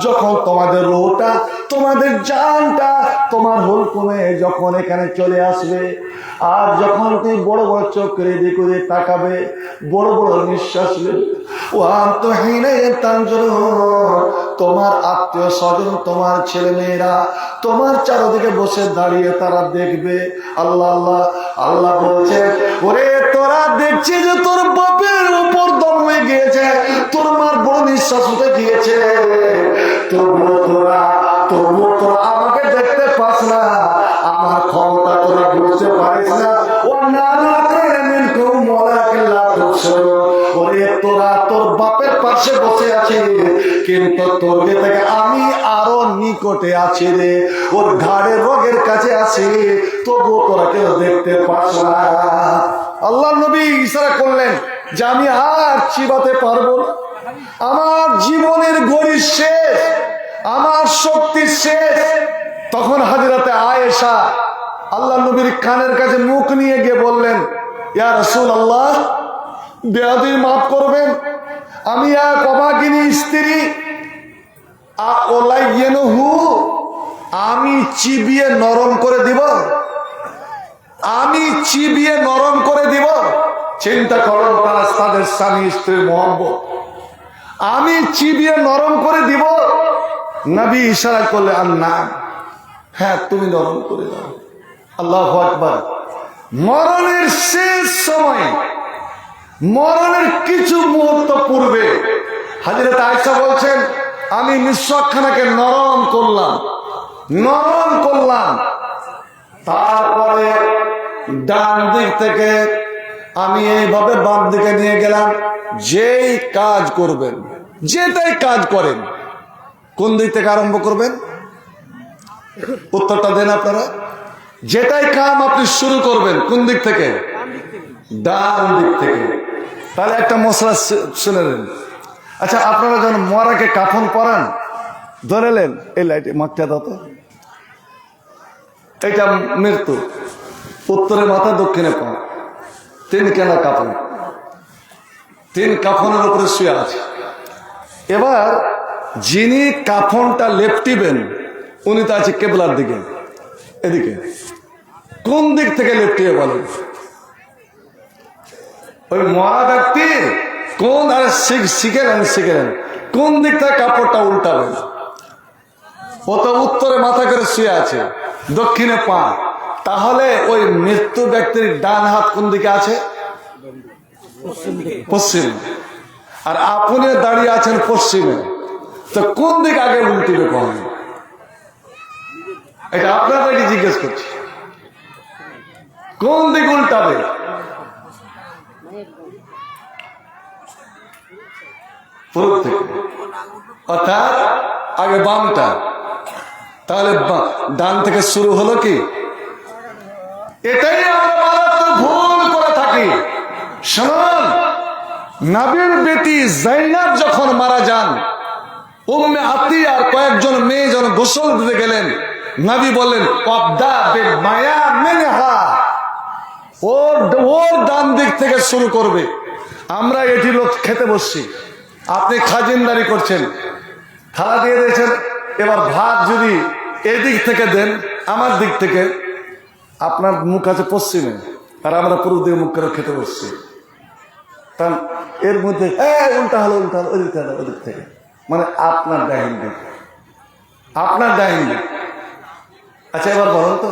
যখন তোমাদের রোটা, তোমাদের জানটা তোমার হুকুমে যখন এখানে চলে আসবে, আর যখন তুমি বড় বড় চোখ করে দিকে তাকাবে, বড় বড় নিঃশ্বাস নেবে, ও আন্তহীনে তোমার আত্মীয় স্বজন, তোমার ছেলে মেয়েরা তোমার চারদিকে বসে দাঁড়িয়ে তারা দেখবে। আল্লাহ আল্লাহ আল্লাহ বলছে, ওরে তোরা দেখছি যে তোর বাপের উপর দম হয়ে গিয়েছে, তোর মার বড় নিঃশ্বাস উঠে গিয়েছে, তবুও তোরা আমাকে দেখতে পাস না, আমার ক্ষমতা তোরা বুঝতে থাকিস না। ওরে তোরা তোর বাপের পাশে বসে আছিস, কিন্তু তোর থেকে আমি আরো নিকটে আছি রে। ওর ঘাড়ের রোগের কাছে আছি, তবুও তোরা কেউ দেখতে পাস না। আল্লাহ নবী ইশারা করলেন যে আমি আর চিবাতে পারবো না, আমার জীবনের গড়ি শেষ, আমার শক্তি শেষ। তখন হাজরাতে আয়েশা আল্লাহ নবীর কানের কাছে মুখ নিয়ে গিয়ে বললেন, ইয়া রাসূলুল্লাহ, বেয়াদবি মাফ করবেন, আমি এক অভাগিনী স্ত্রী, আমি চিবিয়ে নরম করে দিব, আমি চিবিয়ে নরম করে দিব। চিন্তা করুন তারা তাদের স্বামী স্ত্রীর মহব্বত, আমি চিবিয়ে নরম করে দিব। নবী ইশারা করলে আর না, হ্যাঁ তুমি নরম করে দাও। আল্লাহু আকবার। মরণের শেষ সময়, মরণের কিছু মুহূর্ত পূর্বে হযরত আয়েশা বলছেন, আমি মিসওয়াকখানাকে নরম করলাম, নরম করলাম, তারপরে ডান দিক থেকে আমি এইভাবে বাম দিকে নিয়ে গেলাম। যেই কাজ করবেন, যেটাই কাজ করেন, কোন দিক থেকে আরম্ভ করবেন? উত্তরটা দেন আপনারা। যেটাই কাম আপনি শুরু করবেন কোন দিক থেকে? ডান দিক থেকে। তাহলে একটা মশলা শুনে নেন। আচ্ছা, আপনারা যখন মরাকে কাফন পরান, ধরেলেন এই লাইটে মাঠটা দাও তো, এটা মৃত্যু, উত্তরে মাথা, দক্ষিণে পা, 3 কেনা কাফন, 3 কাফনের উপরে শুয়ে আছে। এবার যিনি কাফনটা লেপটিবেন উনি তো আছে কেবলার দিকে, এদিকে। কোন দিক থেকে লেপটিবে বলেন? ওই মরা ব্যক্তির কোন, আরে শিখেলেন কোন দিক থেকে কাপড়টা উল্টাবেন? ও তো উত্তরে মাথা করে শুয়ে আছে, দক্ষিণে পা। তাহলে ওই মৃত্যু ব্যক্তির ডান হাত কোন দিকে আছে? পশ্চিম। আর আপনি দাঁড়িয়ে আছেন পশ্চিমে, তো কোন দিক আগে উল্টিবে কখন? এটা আপনাদেরকে জিজ্ঞেস করছি, কোন দিক উল্টাবে? অর্থাৎ আগে বামটা। তাহলে ডান থেকে শুরু হলো কি? এটাই আমরা মারাত্মক ভুল করে থাকি। শুনুন, নবীর বেটি যায়েনব যখন মারা যান, উম্মে আতিয়ার কয়েকজন মেয়ে যখন গোসল দিতে গেলেন, নবী বললেন ওয়াবদা বিমায়ামিনহা, ওর ডান দিক থেকে শুরু করবে। আমরা এটি লোক খেতে বসছি, আপনি খাজিনদারি করছেন, থালা দিয়ে দিয়েছেন, এবার ভাত যদি এদিক থেকে দেন, আমার দিক থেকে, আপনার মুখ আছে পশ্চিমে আর আমরা পূর্ব দিকে মুখ করে খেতে বসছি, কারণ এর মধ্যে উল্টা হলো ওদিক থেকে, ওদিক থেকে, মানে আপনার ডাইন দিক, আপনার ডাইন দিক। আচ্ছা, এবার বলুন তো,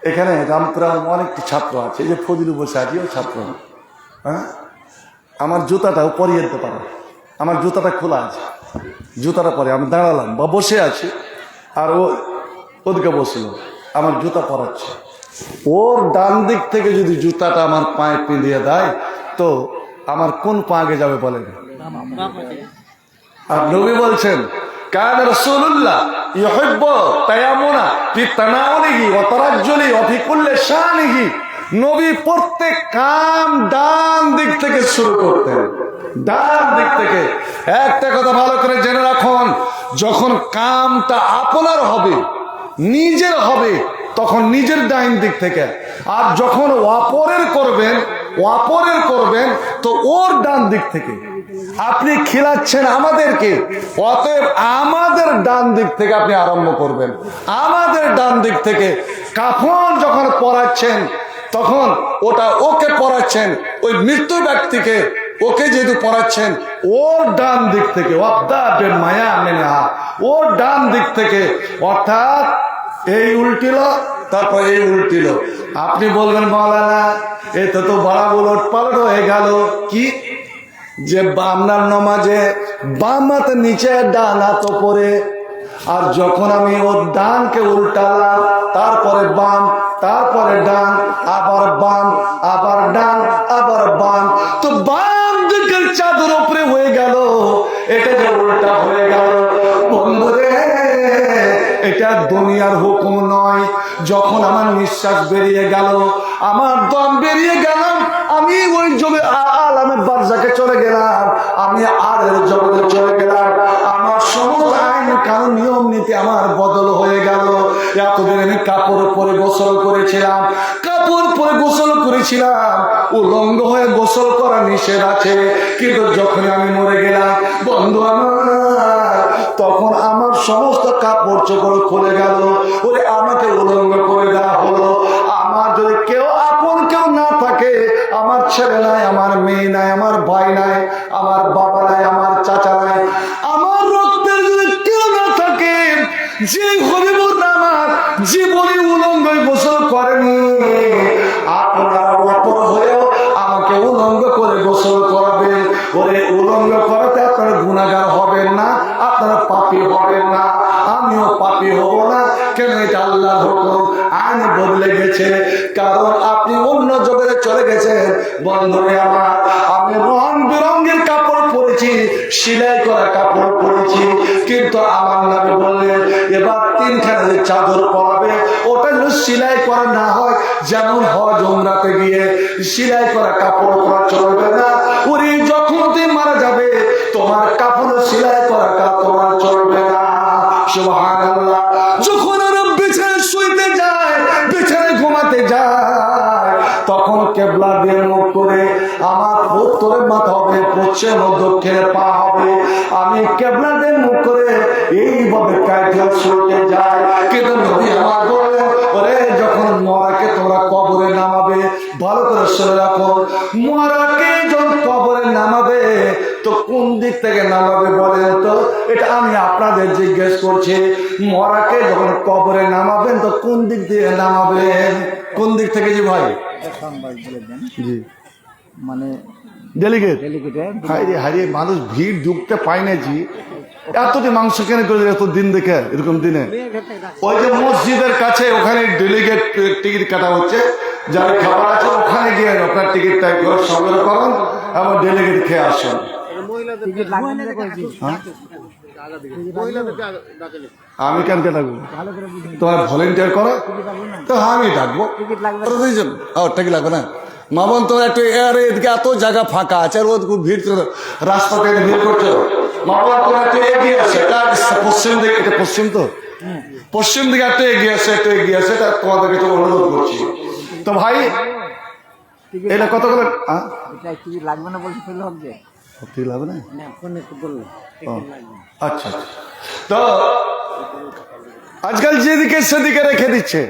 এখানে রামপুরাম অনেকটি ছাত্র আছে, এই যে ফজলু বসে আছে, ও ছাত্র। হ্যাঁ, আমার জুতাটাও পরিয়ে দিতে পারো, আমার জুতাটা খোলা আছে, জুতাটা পরে আমি দাঁড়ালাম বা বসে আছি, আর ও ওদিকে বসল, আমার জুতা পরাচ্ছে। ওর ডান দিক থেকে যদি জুতাটা আমার পায়ে পিঁধিয়ে দেয়, তো আমার কোন পা আগে যাবে বলেন? আর নবী বলছেন, কান রাসূলুল্লাহ ইউহিব্বু তায়াম্মুনা ফি তানাউলিহি ওয়া তারাজ্জুলি ওয়া ফি কুল্লি শানিহি। নবী প্রত্যেক কাম ডান দিক থেকে শুরু করতেন, ডান দিক থেকে। একটা কথা ভালো করে জেনে রাখুন, যখন কামটা আপনার হবে, নিজের হবে, তখন নিজের ডাইন দিক থেকে। আর যখন অপরের করবেন তো ওর ডান দিক থেকে। আপনি খিলাচ্ছেন আমাদেরকে, অতএব আমাদের ডান দিক থেকে আপনি আরম্ভ করবেন, আমাদের ডান দিক থেকে। কাফন যখন পরাচ্ছেন, তখন ওটা ওকে পরাচ্ছেন, ওই মৃত্যু ব্যক্তিকে, ওকে যেহেতু পরাচ্ছেন, ওর ডান দিক থেকে, ওর ডান দিক থেকে। অর্থাৎ এই উল্টিল, তারপর এই উল্টিল। আপনি বলবেন মাওলানা, এটা তো বড় উলট পালট হয়ে গেল। কি যে আপনার নমাজে বাম হাত নিচে ডান হাত উপরে, আর যখন আমি ওর ডানকে উল্টালাম, তারপরে বাম, তারপরে ডান, আবার বাম, আবার ডান, আবার বাম, তো বাম দিকের চাদর উপরে হয়ে গেল, এটা যে উল্টা হয়ে গেল। বন্ধুরে, এটা দুনিয়ার হুকুম নয়। যখন আমার নিঃশ্বাস বেরিয়ে গেল, আমার দম বেরিয়ে গেল, আমি ওই জগৎ আলামের বারজাকে চলে গেলাম, আমি আর এর জগতে চলে গেলাম। আমার সমস্ত আইন কানুন নিয়ম নীতি আমার বদল হয়ে গেল। এতদিন আমি কাপড় পরে গোসল করেছিলাম, কাপড় পরে গোসল করেছিলাম, উলঙ্গ হয়ে গোসল করা নিষেধ আছে। কিন্তু যখন আমি মরে গেলাম বন্ধু আমার, তখন আমার সমস্ত কাপড় চোপড় খুলে গেল। ওরে আমাকে উলঙ্গ করে দেওয়া হলো। আমার যদি কেউ আপন কেউ না থাকে, আমার ছেলে নাই, আমার মেয়ে নাই, আমার ভাই নাই, আমার বাবা নাই, আমার চাচা নাই, আমার রক্তের যদি কেউ না থাকে, যে হবিবুর আমার জীবনে উলঙ্গ গোসল করেনি, আপনারা অপর হয়েও আমাকে উলঙ্গ করে গোসল করাবেন। ওরে উলঙ্গ করাতে আপনারা গুনাহগার হবেন না, আপনারা পাপী হবেন না, আমিও পাপী হব না। কেন? এটা আল্লাহর হুকুম। আইন বদলে গেছে, কারণ আপনি অন্য জগতে চলে গেছেন। বন্ধুরে আমার, আমি রং বেরঙের কাপড় পরেছি, সেলাই করা কাপড় পরেছি, কিন্তু আমার নবী বললেন এবার তিনখানা যে চাদর পরাবে, ওটা যেন সেলাই করা না হয়। যেমন হজ উমরাতে গিয়ে সেলাই করা কাপড় পরা চলবে না। ওরে যখন তুই মারা যাবে, তোমার কাপড় সেলাই করা তোমার চলবে না। সুবহানাল্লাহ। যখন ওরা বিছানায় শুইতে যায়, বিছানায় ঘুমাতে যায়, তখন কেবলা দিয়ে মুখ করে আমার উত্তরে মাথা হবে, পশ্চিম ও দক্ষিণে পা হবে। আমি কেবলা দিয়ে মুখ করে এইভাবে কায়দা শুইতে যাই। কিন্তু নবী আমার বললেন, ওরে যখন মরাকে তোমরা কবরে নামাবে, ভালো করে শুনে রাখো, মরাকে যখন কবরে নামাবে তো কোন দিক থেকে নামাবে বলেন তো? এটা আমি আপনাদের জিজ্ঞেস করছি। মরাকে যখন কবরে নামাবেন তো কোন দিক দিয়ে নামাবেন? কোন দিক থেকে? জি ভাই, জি মানে ডেলিগেট। হারিয়ে মানুষ ভিড় ঢুকতে পায় না জি। এতটি মাংস কেন করে এত দিন দেখে এরকম দিনে? ওই যে মসজিদের কাছে ওখানে ডেলিগেট টিকিট কাটা হচ্ছে, যার খাবার আছে ওখানে গিয়ে আপনার টিকিটটা সংগ্রহ করুন এবং ডেলিগেট খেয়ে আসুন। আমি কেন ডাকবো? তোমার ভলেন্টিয়ার করো তো, আমি ডাকবো। টিকিট লাগবে না মা বোন, তোমার একটু এদিকে এত জায়গা ফাঁকা আছে, আর ভিড় রাস্তাতে ভিড় করছো। মা বোন তোমার একটু এগিয়ে আছে, এটা পশ্চিম দিকে, এটা পশ্চিম তো, পশ্চিম দিকে একটু এগিয়ে আছে, একটু এগিয়ে আছে, এটা তোমাদেরকে তো অনুরোধ করছি। তো ভাই এটা কতগুলো লাগবে না বলছি, ফেলে হবে ঠিক লাগবে না? আচ্ছা আচ্ছা। তো আজকাল যেদিকে সেদিকে রেখে দিচ্ছে।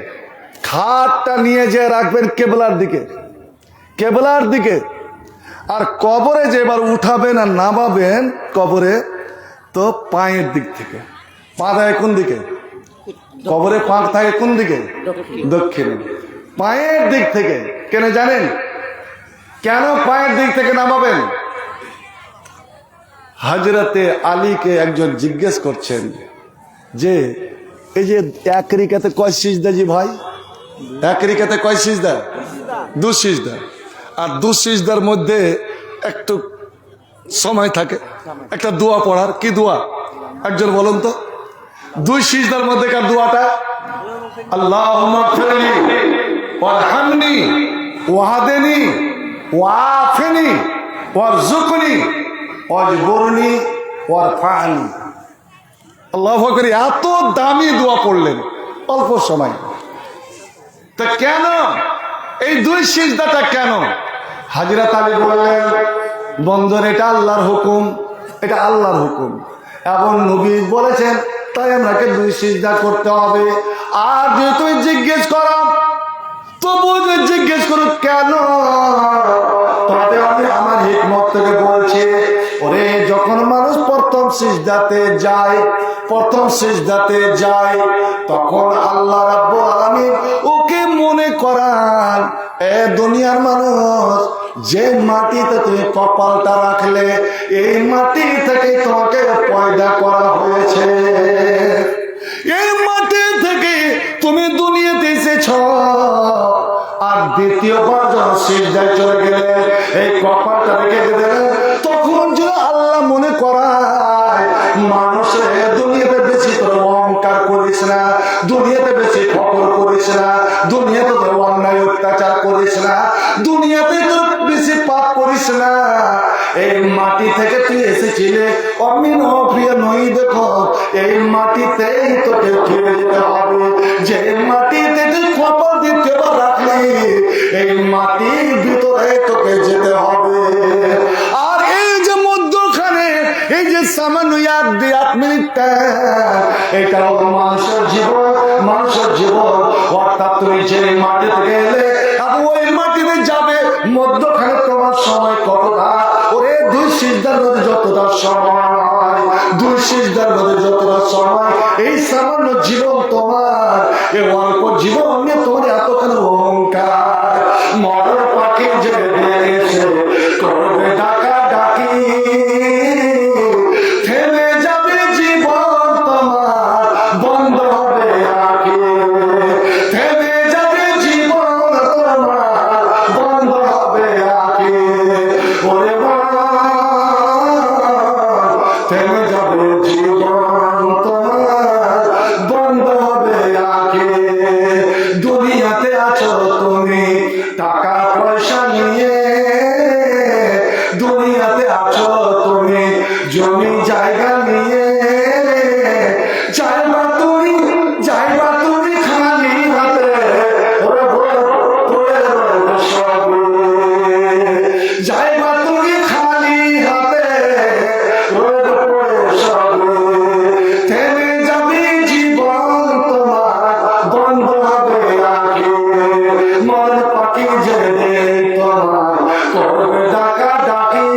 খাটটা নিয়ে যে রাখবেন কেবলার দিকে, কেবলার দিকে। আর কবরে যে এবার উঠাবেন আর নামাবেন কবরে, তো পায়ের দিক থেকে। পা দেয় কোন দিকে? কবরে পা থাকে কোন দিকে? দক্ষিণে। পায়ের দিক থেকে। কেন জানেন? কেন পায়ের দিক থেকে নামাবেন? হযরতে আলীকে একজন জিজ্ঞেস করছেন যে এই যে এক রিকাতে কয় সিজদা জি ভাই? এক রিকাতে কয় সিজদা? 2 সিজদা। আর 2 সিজদার মধ্যে একটু সময় থাকে একটা দোয়া পড়ার। কি দোয়া? একজন বলুন তো। 2 সিজদার মধ্যে কার দোয়াটা? আল্লাহুম্মা গফিরলি ওয়ারহামনি ওয়াহদিনি ওয়াআফিনি ওয়ারযুকনি ওয়াজবুরনি ওয়ারফা'নি। আল্লাহু আকবার। এত দামি দোয়া পড়লেন অল্প সময়। তা কেন এই 2 সিজদাটা কেন? হযরত আলী বললেন, বন্ধুর এটা আল্লাহর হুকুম, এটা আল্লাহর হুকুম এবং নবী বলেছেন, তাই আমাকে 2 সিজদা করতে হবে। আর যদি তুমি জিজ্ঞেস করো, তবু জিজ্ঞেস করো কেন, তবে আমি আমার হিকমত থেকে বলছি। ওরে যখন মানুষ প্রথম সিজদাতে যায়, তখন আল্লাহ রাব্বুল আলামিন ওকে মনে করান, এ দুনিয়ার মানুষ, যে মাটিতে তুমি কপালটা রাখলে এই মাটি থেকে তোমাকে পয়দা করা হয়েছে। এই মাটি থেকে তুমি দুনিয়াতে এসেছ, আর দ্বিতীয়বার যখন সিজদায় চলে গেলে এই কপালটা রেখে দিলে, তখন যদি আল্লাহ মনে করায় মানুষের দুনিয়াতে বেশি তোর অহংকার করিস না, দুনিয়াতে বেশি ফকর করিস না, দুনিয়াতে তোর অন্যায় অত্যাচার করিস না, দুনিয়াতে তোর বেশি পাপ করিস না। এই মাটি থেকে তুই এসেছিলে, অমিন প্রিয় নই দেখো, এই মাটিতেই তোকে ফিরে যেতে হবে। যে মাটিতে তুই কপাল দ্বিতীয়বার রাখলি, এই মাটির ভিতরে তোকে যেতে হবে। আর এই যে মধ্যখানে এই যে সামান্য 1 মিনিটটা, এটা হলো মানুষের জীবন, মানুষের জীবন। অর্থাৎ তুমি যে মাটিতে গেলে আর ওই মাটিতে যাবে, মধ্যখানে তোমার সময় কতটা? ওরে 2 সিজদার মধ্যে যতটা সময়, 2 সিজদার মধ্যে যতটা সময়, এই সামান্য জীবন তোমার, এই অল্প জীবন নিয়ে তোমার এতখানি অহংকার। মরার পাখি যে এসে করবে ডাকা ডাকি, থেমে যাবে জীবন তোমার, বন্ধ হবে আঁখি। থেমে যাবে জীবন তোমার, বন্ধ হবে আঁখি। ওরে থেমে যাবে জীবন তোমার, বন্ধ হবে আঁখি। দুনিয়াতে আছো তুমি টাকা পয়সা নিয়ে, দুনিয়াতে আছো তুমি জমি জায়গা নিয়ে, যাইবা তুমি খালি হাতে, ওরে পড়ে রইবে সবে। যাইবা তুমি খালি হাতে, ওরে পড়ে সবে। থেমে যাবে জীবন তোমার, বন্ধ হবে আঁখি। মন পাখি যে তোমার করবে ডাকা ডাকি,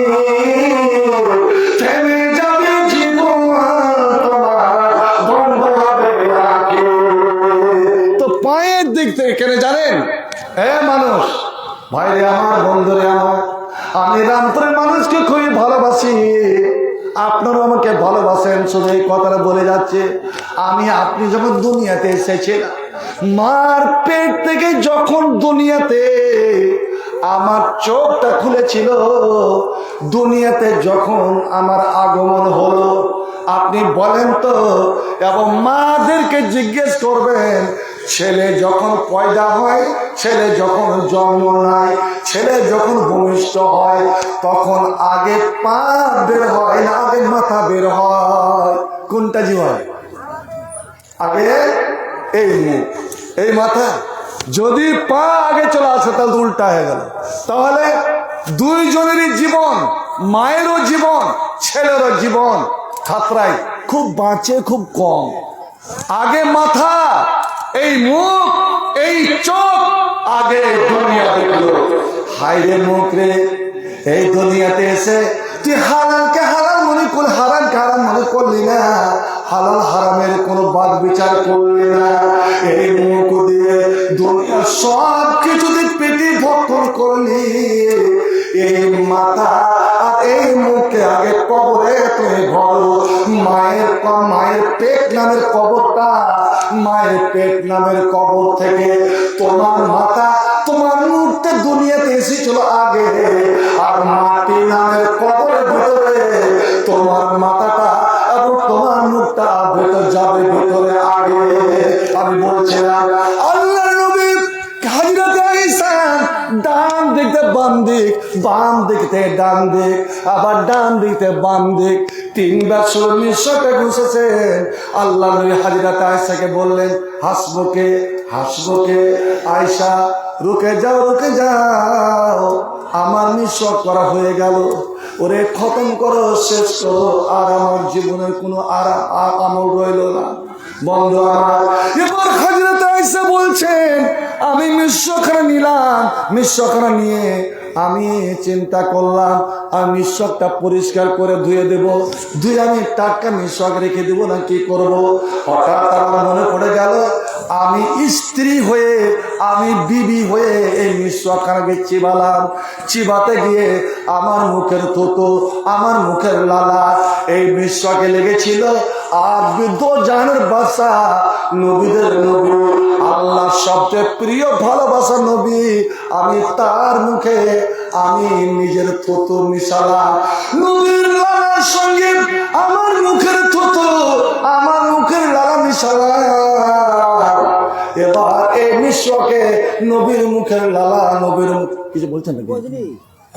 থেমে যাবে জীবন তোমার, বন্ধ হবে আঁখি। তো পায়ের দিক থেকে কেন জানেন? মানুষ ভাইরে আমার, বন্ধুরে আমার, আমি রামপুরের মানুষকে খুবই ভালোবাসি, আপনারা আমাকে ভালোবাসেন। শুধু এই কথাটা বলে যাচ্ছে, আপনি যখন দুনিয়াতে এসেছেন, মার পেট থেকে যখন দুনিয়াতে আমার চোখটা খুলেছিল, দুনিয়াতে যখন আমার আগমন হলো, আপনি বলেন তো, এবং মাদেরকে জিজ্ঞেস করবেন, ছেলে যখন পয়দা হয়, ছেলে যখন জন্ম নেয়, ছেলে যখন ভূমিষ্ঠ হয়, তখন আগে পা বের হয় না আগে মাথা বের হয়? কোনটা জি হয়? আগে এই মুখ, এই মাথা। যদি পা আগে চলে আসে তাহলে উল্টা হয়ে গেল। তাহলে দুইজনেরই জীবন, মায়েরও জীবন, ছেলেরও জীবন খাতরায়, খুব বাঁচে খুব কম। আগে মাথা, এই মুখ, এই চোখ আগে দুনিয়া দেখলো। হাইরে মুখ রে, এই দুনিয়াতে এসে তুই হালালকে হালাল মনে করলি, হারামকে হারাম মনে করলি না, হালাল হারামের কোনো বাদ বিচার করলি না। এই মুখ দিয়ে দুনিয়ার সব কিছু পেটে ভক্ষণ করলি। এই মাথা আর এই মুখে আগে কবরে তুমি ভরো। মায়ের পেট নামের কবরটা, মায়ের পেট নামের কবর থেকে তোমার মাথা, তোমার মুখটা দুনিয়াতে এসেছিল আগে, আর মাটি নামের কবরের ভিতরে তোমার মাথাটা এবং তোমার মুখটা ভেতর যাবে ভিতরে আগে। আমি বলছিলাম আল্লাহ নবী হাজরতে আয়েশা ডান দিকে বাম দিক, বাম দিক থেকে ডান দিক, আবার ডান দিক থেকে বাম দিক, 3 বার নিঃশ্বাসে ঘুষেছেন। আল্লাহ নবী হাজরতে আয়েশাকে বললেন, হাসবকে হাসবকে, আয়েশা রুকে যাও রুকে যাও, আমার নিঃশ্বাস করা হয়ে গেল, ওরে খতম করো, শেষ করো, আর আমার জীবনের কোনো আমল রইল না। বন্ধু আমার, এবার হাজরতে আয়েশা বলছেন, আমি মিশ্রখানা নিলাম, মিশ্রখানা নিয়ে আমি চিন্তা করলাম, আর মিশ্রকটা পরিষ্কার করে ধুয়ে দেব, ধুয়ে আমি টাটকা মিশ্রক রেখে দেবো না কি করব। হঠাৎ আমার মনে পড়ে গেল আমি স্ত্রী হয়ে, আমি বিবি হয়ে এই মিসওয়াকখানাকে চিবালাম। চিবাতে গিয়ে আমার মুখের থুতু, আমার মুখের লালা এই মিসওয়াকে লেগেছিল। আর দো জাহানের বাদশা, নবীদের নবী, আল্লাহ সবচেয়ে প্রিয় ভালোবাসা নবী, আমি তার মুখে আমি নিজের থুতু মিশালাম। নবীর লালার সঙ্গে আমার মুখের থুতু, আমার মুখের লালা মিশালাম। এবার এই মিসওয়াকে নবীর মুখের লালা, নবীর কিছু বলছেন নাকি?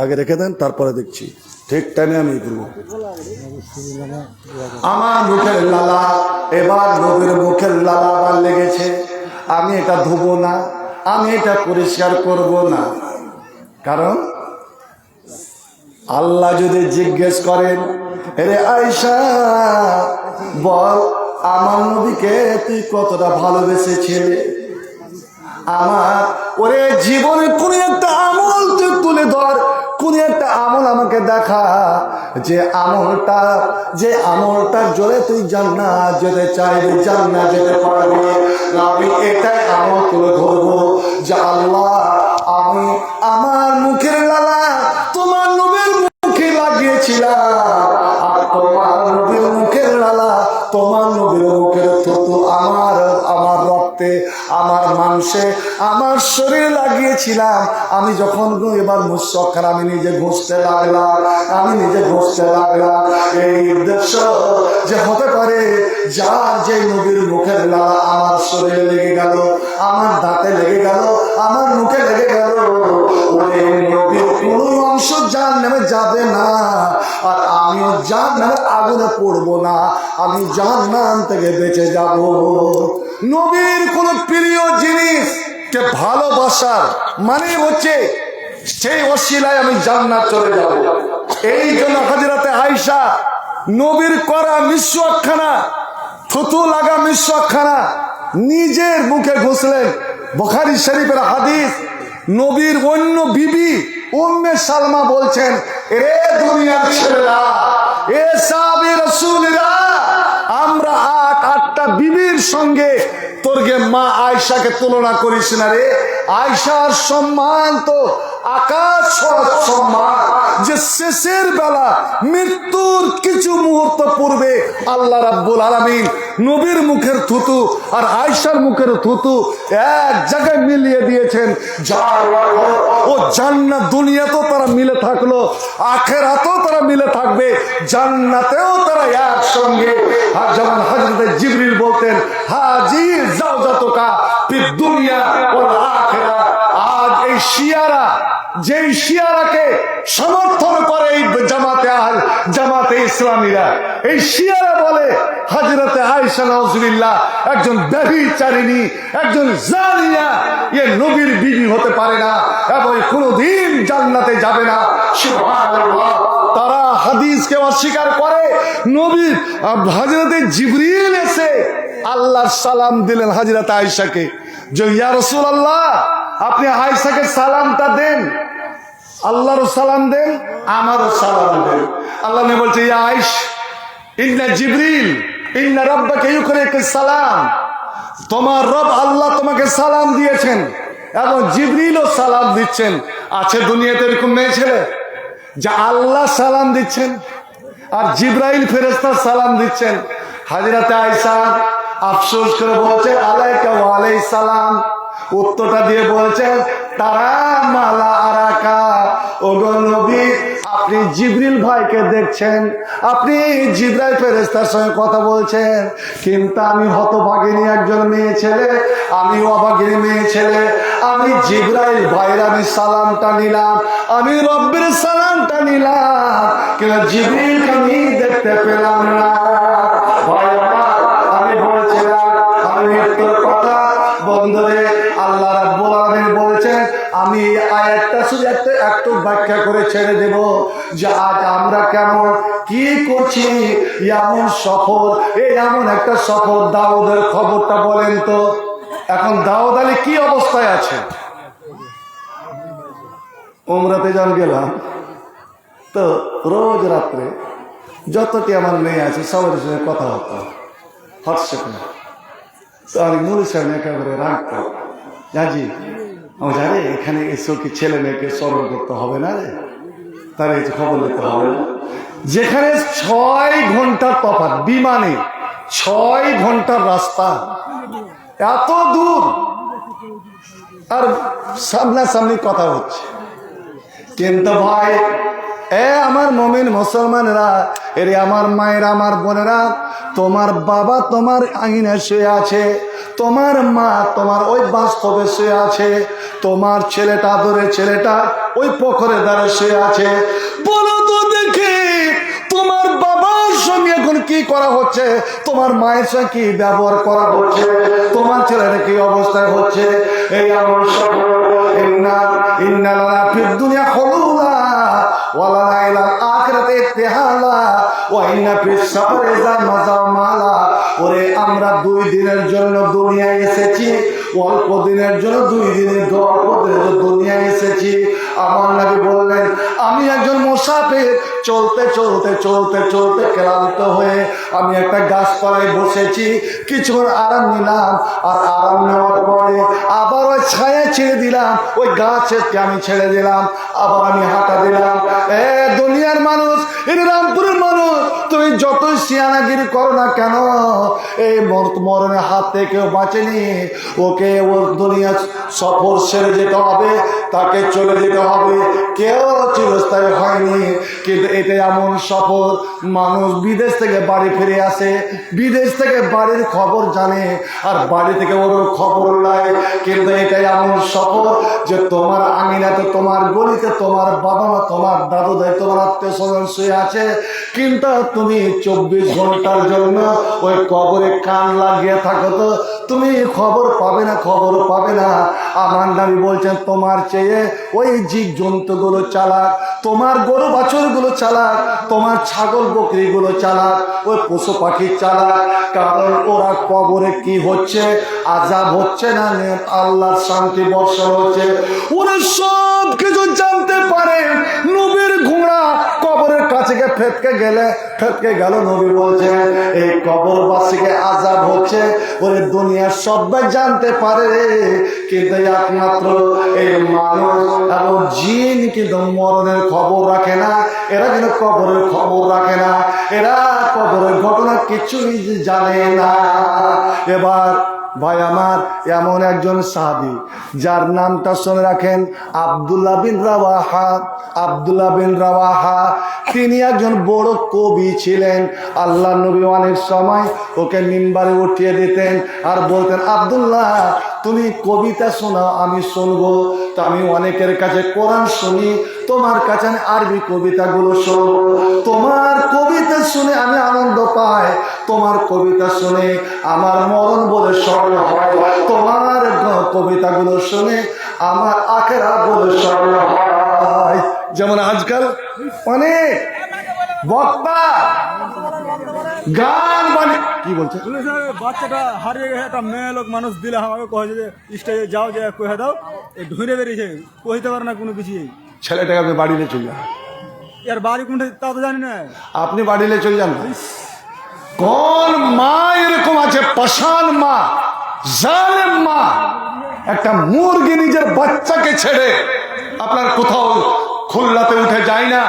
আগে রেখে দেন, তারপরে দেখছি। ঠিক টাইমে আমি করবো। আমার মুখের লালা, এবার নবীর মুখের লালা আবার লেগেছে। আমি এটা ধুবো না, আমি এটা পরিষ্কার করব না। কারণ আল্লাহ যদি জিজ্ঞেস করেন, রে আয়েশা বল আমার নবীকে তুই কতটা ভালোবেসেছিলে, আমার ওরে জীবনে কোন একটা আমল তুই তুলে ধর, কোন একটা আমল আমাকে দেখা, যে আমলটার জোরে তুই জান্নাত যেতে চাইবি, জান্নাত যেতে পারবি। আমি এটাই আমল তুলে ধরবো যে আল্লাহ আমি আমার মুখের লালা তোমার নবীর মুখে লাগিয়েছিলাম, আর তোমার নবীর মুখের লালা, তোমার নবীর মুখের থুতু আমার রক্তে, আমার মাংসে, আমার শরীরে লাগিয়েছিলাম। আমি যখন এবার মুসওয়াকখানা আমি নিজে ঘষতে লাগলাম, আমি নিজে ঘষতে লাগলাম। এই উদ্দেশ্য যে হতে পারে যার যে নবীর মুখের লালা আমার শরীরে লেগে গেল, আমার দাঁতে লেগে গেল, আমার মুখে লেগে গেল, ওই নবীর কোন অংশ জাহান্নামে যাবে না, আর আমিও জাহান্নামের আগুনে পড়বো না, আমি জাহান্নাম থেকে বেঁচে যাব। নবীর কোন প্রিয় জিনিসকে ভালোবাসার মানে হচ্ছে সেই ওসিলায় আমি জান্নাত চলে যাব। এই জন্য হযরতে আয়েশা নবীর করা মিসওয়াকখানা, থুতু লাগা মিসওয়াকখানা নিজের মুখে ঘষলেন। বুখারী শরীফের হাদিস, নবীর অন্য বিবি উম্মে সালমা বলছেন, এ দুনিয়ার ছেলেরা, এ সাহাবী রাসূলরা, আমরা আটটা বিবির সঙ্গে তোরকে মা আয়েশাকে তুলনা করিস না রে। আয়েশার সম্মান তো আকাশ ছোঁয়ার সম্মান, যে শেষের বেলা মৃত্যুর কিছু মুহূর্ত পূর্বে আল্লাহ রাব্বুল আলামিন নবীর মুখের থুতু আর আয়েশার মুখের থুতু এক জায়গায় মিলিয়ে দিয়েছেন। ও জান্নাত, দুনিয়াতেও তারা মিলে থাকলো, আখিরাতেও তারা মিলে থাকবে, জান্নাতেও তারা একসঙ্গে। আর যেমন হযরত জিবরিল বলতেন, হাজি জাওজাতুকা ফিদ দুনিয়া ওয়াল আখিরা। আজ এই শিয়ারা, যেই শিয়ারাকে সমর্থন করে এই জামাতে ইসলামীরা, এই শিয়ারা বলে হযরতে আয়েশা নাউজুবিল্লাহ একজন ব্যভিচারিণী, একজন জানিয়া, এ নবীর বিবি হতে পারে না এবং কোনোদিন জান্নাতে যাবে না। সুবহানাল্লাহ। তারা হাদিসকে অস্বীকার করে। নবী হযরতে জিবরিল এসে আল্লাহর সালাম দিলেন হযরতে আয়েশাকে, যে ইয়া রাসূলুল্লাহ আপনি আয়েশাকে সালামটা দেন, আল্লাহরও সালাম দেন, আমারও সালাম দেন। আল্লাহ নবী বলছে, ইয়া আয়েশ ইন্না জিবরিল ইন্না রাব্বাকা ইউকরিকুস সালাম, তোমার রব আল্লাহ তোমাকে সালাম দিয়েছেন এবং জিবরিলও সালাম দিচ্ছেন। আছে দুনিয়াতে এরকম মেয়ে ছেলে যা আল্লাহ সালাম দিচ্ছেন আর জিবরাইল ফেরেশতা সালাম দিচ্ছেন? হযরতে আয়েশা আফসোস করে বলছে, আলাইকা ওয়া আলাইহিস সালাম। উত্তরটা দিয়ে বলছেন, তারা মালা আরাকা, ওগো নবী আপনি জিবরিল ভাইকে দেখছেন, আপনি জিবরাইল ফেরেশতার সঙ্গে কথা বলছেন, কিন্তু আমি হতভাগিনী একজন মেয়ে ছেলে, আমি অভাগিনী মেয়ে ছেলে, আমি জিবরাইল ভাইয়ের আমি সালামটা নিলাম, আমি রব্বের সালামটা নিলাম, কিন্তু জিবরিলকে আমি দেখতে পেলাম না। ভাই আমার, আমি বলছিলাম আমি মৃত্যুর কথা বন্ধুরে, আল্লাহ রাব্বুল আলামিন বলেছেন, আমি আয়াতটা শুধু একটু ব্যাখ্যা করে ছেড়ে দেব যে আজ আমরা কেমন কি করছি। এমন সফর, এই এমন একটা সফর, দাউদের খবরটা বলেন তো। এখন দাউদ আলী কি অবস্থায় আছে? উমরাতে যখন গেলাম তো রোজ রাত্রে যতটি আমার মেয়ে আছে সবার সঙ্গে কথা হতো হোয়াটসঅ্যাপে। তো আমি মূল সাহেব একেবারে রাখতাম জাজি আমি জানি এখানে এসেও কি ছেলে মেয়েকে স্মরণ করতে হবে না রে, তার এই খবর নিতে হবে না। যেখানে 6 ঘন্টার তফাৎ, বিমানে 6 ঘন্টার রাস্তা, এত দূর, আর সামনাসামনি কথা হচ্ছে। কিন্তু ভাই আমার মুমিন মুসলমানেরা, এরে আমার মায়েরা, আমার বোনেরা, তোমার বাবা তোমার আঙিনায় শুয়ে আছে, তোমার মা তোমার ওই বাস্তবে শুয়ে আছে, তোমার ছেলেটা আদরের ছেলেটা ওই পুকুরে ধারে শুয়ে আছে। বলো তো দেখি তোমার বাবার সঙ্গে এখন কি করা হচ্ছে, তোমার মায়ের সঙ্গে কি ব্যবহার করা হচ্ছে, তোমার ছেলেটা কি অবস্থায় হচ্ছে। এই আমার সকল ইন্না লানা ফিদ দুনিয়া খুলুলা ওয়া লানা ইলাল আখিরাতি ইতিহালা ওয়া ইন্না ফিস সাফারি জামাজা মালা। ওরে আমরা 2 দিনের জন্য দুনিয়ায় এসেছি, অল্প দিনের জন্য 2 দিনের অল্প দিনের জন্য দুনিয়ায় এসেছি। আমার নবী বললেন আমি একজন মুসাফির, চলতে চলতে চলতে চলতে ক্লান্ত হয়ে আমি একটা গাছতলায় বসেছি, কিছুক্ষণ আরাম নিলাম, আর আরাম নেওয়ার পরে আবার ওই ছায়া ছেড়ে দিলাম, ওই গাছকে আমি ছেড়ে দিলাম, আবার আমি হাঁটা দিলাম। দুনিয়ার মানুষ, এই রামপুরের মানুষ, তুমি যতই সিয়ানাগিরি করো না কেন, এই মরণের হাত থেকে কেউ বাঁচেনি। ওকে ওর দুনিয়া সফর সেরে যেতে হবে, তাকে চলে যেতে হবে, কেউ চিরস্থায়ী হয়নি। কিন্তু এটা এমন সফর, মানুষ বিদেশ থেকে বাড়ি ফিরে আসে, বিদেশ থেকে বাড়ির খবর জানে, আর বাড়ি থেকে ওর খবর নাই। কিন্তু এটা এমন সফর যে তোমার আঙিনাতে, তোমার গলিতে তোমার বাবা মা, তোমার দাদু দাই, তোমার আত্মীয় স্বজন শুয়ে আছে, কিন্তু তুমি 24 ঘন্টার জন্য ওই কবরে কান লাগিয়ে থাকো, তো তুমি খবর পাবে না, খবর পাবে না। আমার নবী বলছেন তোমার চেয়ে ওই জীব জন্তুগুলো চালাক, তোমার গরু বাছুরগুলো চালাক, তোমার ছাগল বকরিগুলো চালাক, ওই পশু পাখি চালাক। কারণ ওরা কবরে কি হচ্ছে, আযাব হচ্ছে না আল্লাহর শান্তি বর্ষণ হচ্ছে, ওরা সব কিছু জানতে পারে। নবীর ঘোড়া কবরের কাছে গিয়ে ফেটকে গেল। নবী বলছেন এই কবরবাসীকে আযাব হচ্ছে, ওরে দুনিয়ার সবাই জানতে পারে, কিন্তু একমাত্র এই মানুষ এবং জিন কিন্তু মরণের খবর রাখে না। এরা কিন্তু কবরের খবর রাখে না, এরা কবরের ঘটনা কিছুই জানে না। এবার ভাই আমার, এমন একজন সাহাবী যার নামটা শুনে রাখেন, আব্দুল্লাহ বিন রাওয়াহা। আব্দুল্লাহ বিন রাওয়াহা তিনি একজন বড় কবি ছিলেন। আল্লাহ নবী অনেক সময় ওকে মিম্বারে উঠিয়ে দিতেন আর বলতেন, আব্দুল্লাহ তুমি কবিতা শোনাও, আমি শুনবো। তো আমি অনেকের কাছে কোরআন শুনি, তোমার কাছে আমি আরবি কবিতাগুলো শুনবো। তোমার কবিতা শুনে আমি আনন্দ পাই, তোমার কবিতা শুনে আমার মরণ বলে স্মরণ হয়, তোমার কবিতাগুলো শুনে আমার আখেরাত বলে স্মরণ হয়। যেমন আজকাল অনেক বক্তা গান মানে কি বলছে, বাচ্চাটা হারিয়ে গেছে, একটা মেয়ে লোক মানুষ দিলে আমাকে কয়েছে যে স্টেজে যাও, যে কহে দাও, ঢুঁড়ে বেরিয়েছে, কইতে পারে না কোনো কিছুই। ছেলেটাকে আপনি বাড়িতে চলে যান, এর বাড়ি কোনটা তা তো জানি না। আপনি বাড়িতে চলে যান। কোন মা এরকম আছে, পাষাণ মা, জালেম মা, একটা মুরগি নিজের বাচ্চাকে ছেড়ে আপনার কোথাও খুলনাতে উঠে যায় না,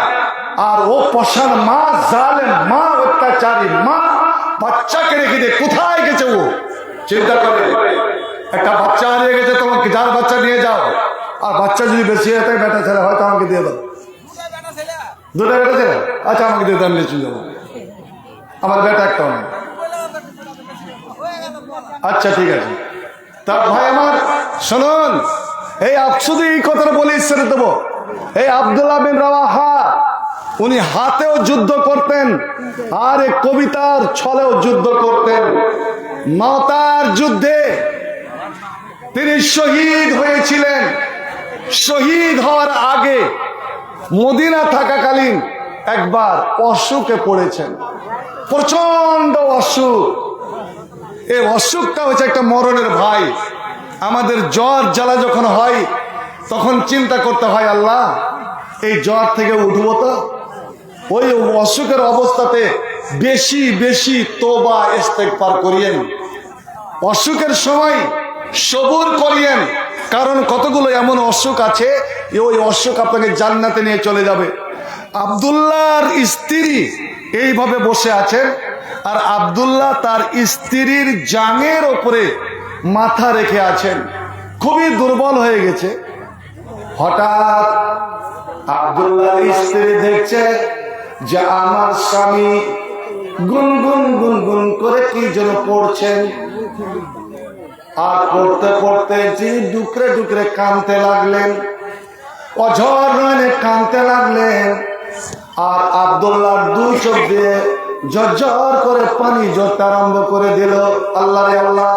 আর ও পাষাণ মা, জালেম মা, অত্যাচারী মা বাচ্চাকে রেখে দিয়ে কোথায় গেছে ও চিন্তা করে। একটা বাচ্চা হারিয়ে গেছে, তোমাকে যার বাচ্চা নিয়ে যাও, আর বাচ্চা যদি বেশি হয়ে থাকে বেটা ছেলে হয়তো আমাকে দিয়ে দাও, 2টা বেটা ছেলে, আচ্ছা আমাকে দিয়ে দাও, আমি চলে যাবো, আমার বেটা একটা নেই। আচ্ছা ঠিক আছে। তা ভাই আমার শুনুন, এই শুধু এই কথাটা বলে ছেড়ে দেবো। এই আব্দুল্লাহ বিন রাওয়াহা উনি হাতেও যুদ্ধ করতেন, আর এই কবিতার ছলেও যুদ্ধ করতেন। মাতার যুদ্ধে তিনি শহীদ হয়েছিলেন। শহীদ হওয়ার আগে মদিনা থাকাকালীন একবার অসুখে পড়েছেন, প্রচন্ড অসুখ। এই অসুখটা হচ্ছে একটা মরণের ভাই। আমাদের জ্বর জ্বালা যখন হয় তখন চিন্তা করতে হয়, আল্লাহ এই জ্বর থেকে উঠবো তো। ওই অসুখের অবস্থাতে বেশি বেশি তোবা ইস্তেগফার করিয়েন। অসুখের সময় সবুর করিয়েন, কারণ কতগুলো এমন অসুখ আছে ওই অসুখ আপনাকে জান্নাতে নিয়ে চলে যাবে। আব্দুল্লাহর স্ত্রী এইভাবে বসে আছেন, আর আব্দুল্লাহ তার স্ত্রীর জাঙের ওপরে মাথা রেখে আছেন, খুবই দুর্বল হয়ে গেছে। হঠাৎ আব্দুল্লাহর স্ত্রী দেখছে যে আমার স্বামী গুনগুন গুনগুন করে কি যেন পড়ছেন, আর পড়তে পড়তে যিনি ডুকরে ডুকরে কাঁদতে লাগলেন, অঝর নয়নে কাঁদতে লাগলেন, আর আব্দুল্লাহর দুই চোখ দিয়ে ঝরঝর করে পানি ঝরতে আরম্ভ করে দিল। আল্লাহ রে আল্লাহ,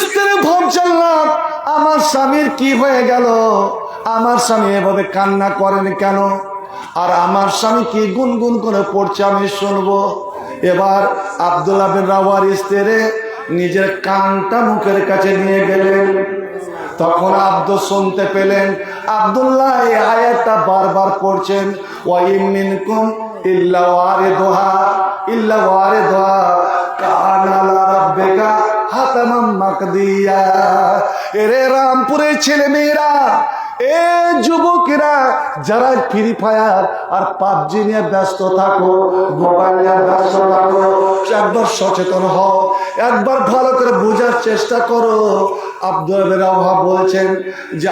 স্ত্রী ভাবছেন না আমার স্বামীর কি হয়ে গেল, আমার স্বামী এভাবে কান্না করেন কেন, আর আমার স্বামী কি গুনগুন করে পড়ছে আমি শুনবো। এবার আব্দুল্লাহ বিন রাওয়ার স্ত্রী নিজের কানটা মুখের কাছে নিয়ে গেলেন। তখন আব্দুল শুনতে পেলেন আব্দুল্লাহ এই আয়াতটা বারবার পড়ছেন, ওয়া মিনকুম ইল্লা ওয়ারিদুহা ইল্লা ওয়ারিদুহা কানা লা রাব্বিকা হাতামান মাকদিয়া। এরে রামপুরের ছেলে মেয়েরা, এ যুবকেরা যারা ফ্রি ফায়ার আর পাবজি নিয়ে ব্যস্ত থাকো, মোবাইল নিয়ে ব্যস্ত থাকো, একবার সচেতন হও, একবার ভালো করে বোঝার চেষ্টা করো। আব্দুল রাওহা বলছেন যে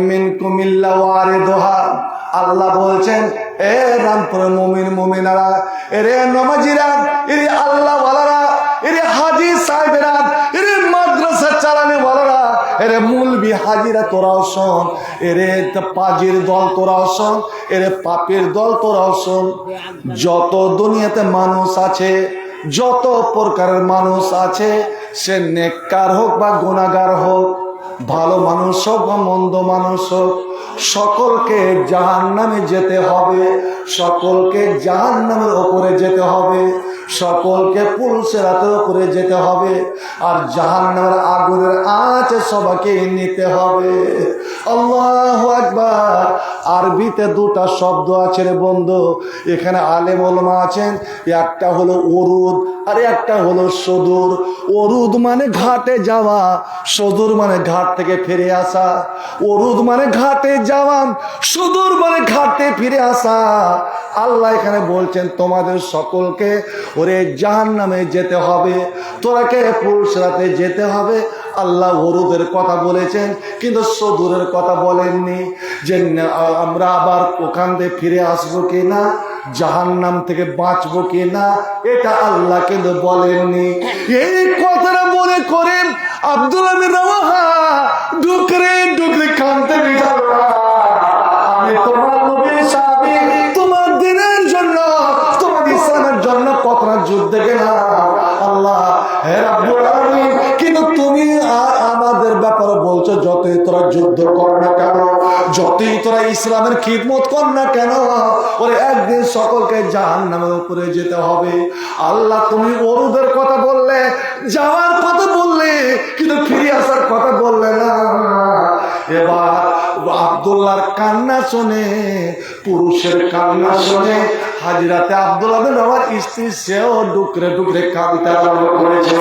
মিনকুম ইল্লা ওয়ারিদুহা, আল্লাহ বলছেন এ রামপুরের মুমিন মুমিনারা, এরে নমাজিরা, এরে আল্লাহ ওয়ালারা, এরে হাজি সাহেবেরা, এরে মাদ্রাসা চালানে ওয়ালারা, এরে মুলবি হাজিরা তোরাও শোন, এরে পাজির দল তোরাও শোন, এরে পাপের দল তোরাও শোন। যত দুনিয়াতে মানুষ আছে, যত প্রকারের মানুষ আছে, সে নেককার হোক বা গুনাহগার হোক, ভালো মানুষ হোক বা মন্দ মানুষ হোক, সকলকে জাহান্নামে যেতে হবে, সকলকে জাহান্নামের ওপরে যেতে হবে, সকলকে পুরুষের হাতের উপরে যেতে হবে, আর জাহান্নামের আগুনের আঁচে সবাইকে নিতে হবে। আল্লাহু আকবার। আরবিতে দুটা শব্দ আছে রে বন্ধু, এখানে আলেম ওলামা আছেন, একটা হলো উরুদ আর একটা হলো সদুর। উরুদ মানে ঘাটে যাওয়া, সদুর মানে ঘাট থেকে ফিরে আসা। উরুদ মানে ঘাটে যাওয়া, সদুর মানে ঘাটে ফিরে আসা। আল্লাহ এখানে বলছেন তোমাদের সকলকে ওরে জাহান্নামে যেতে হবে, তোরাকে পুরুষরাতে যেতে হবে। আল্লাহ উরুদের কথা বলেছেন, কিন্তু সদুরের কথা বলেননি যে আমরা আবার ওখান থেকে ফিরে আসবো কিনা, জাহান্নাম থেকে বাঁচবো কিনা, এটা আল্লাহ কিন্তু বলেননি। এই কথাটা মনে করেন আব্দুল্লাহ বিন রাওয়াহা ডুকরে ডুকরে কাঁদতে বিশাল, আমি তোমার নবীর সাহাবী, তোমার দ্বীনের জন্য, তোমার ইসলামের জন্য কতটা যুদ্ধে গেলাম। আল্লাহ হে রাব্বুল আলামিন, কিন্তু তুমি আমাদের ব্যাপারে বলছো যতই তোরা যুদ্ধ কর না কেন, যতই তোরা ইসলামের খিদমত কর না কেন, ওরে একদিন সকলকে জাহান্নামের উপরে যেতে হবে। আল্লাহ তুমি উরুদের কথা বললে, যাওয়ার কথা বললে, কিন্তু ফিরে আসার কথা বললে না। এবার আব্দুল্লাহর কান্না শুনে, পুরুষের কান্না শুনে হাজিরাতে আব্দুল্লাহ বিন রাওয়ার স্ত্রী সেও ডুকরে ডুকরে কাঁদতে আরম্ভ করেছে,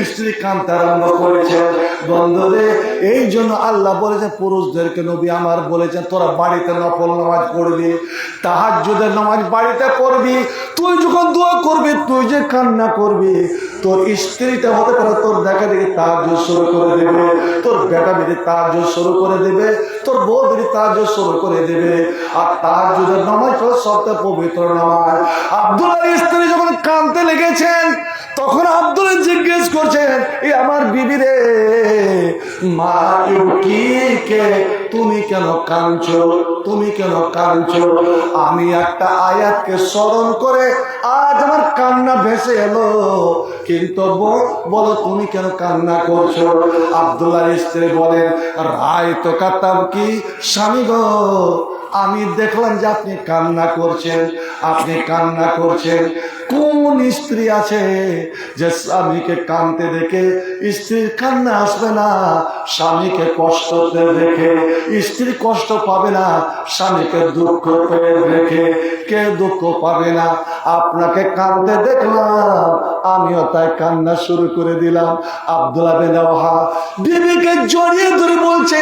স্ত্রী কাঁদতে আরম্ভ করেছে। বন্ধুরে, এই জন্য আল্লাহ বলেছে পুরুষদেরকে, নবী আমার বলেছেন তোরা বাড়িতে নফল নামাজ পড়বি, তাহাজ্জুদের নামাজ বাড়িতে পড়বি। তুই যখন দোয়া করবি, তুই যে কান্না করবি, তোর স্ত্রীটা হতে পারে তোর দেখা দেখি তাহাজ্জুদ শুরু করে দেবে, তোর বেটা বেটি তাহাজ্জুদ শুরু করে দেবে, তোর বউ বেটি তাহাজ্জুদ শুরু করে দেবে। আর তাহাজ্জুদের নামাজ হলো সবচেয়ে পবিত্র নামাজ। আব্দুল্লাহর স্ত্রী যখন কাঁদতে লেগেছেন, তখন আব্দুল্লাহ জিজ্ঞেস করছেন, এ আমার বিবি রে, মা কি কে, তুমি কেন কাঁদছো, তুমি কেন কাঁদছো? আমি একটা আয়াতকে স্মরণ করে আজ আমার কান্না ভেসে এলো, কিন্তু বলো তুমি কেন কান্না করছো? আব্দুল্লাহর স্ত্রী বলেন, রায় তো কাতাব কি, স্বামী গো, আমি দেখলাম যে আপনি কান্না করছেন, আপনি কান্না করছেন, কোন স্ত্রী আছে যে স্বামীকে কাঁদতে দেখে স্ত্রীর কান্না আসবে না, স্বামীকে কষ্ট দেখে স্ত্রী কষ্ট পাবে না, স্বামীকে দুঃখ পেয়ে দেখে কে দুঃখ পাবে না? আপনাকে কাঁদতে দেখলাম, আমিও তাই কান্না শুরু করে দিলাম। আব্দুল্লাহ বিন রাওয়াহা বিবিকে জড়িয়ে ধরে বলছে,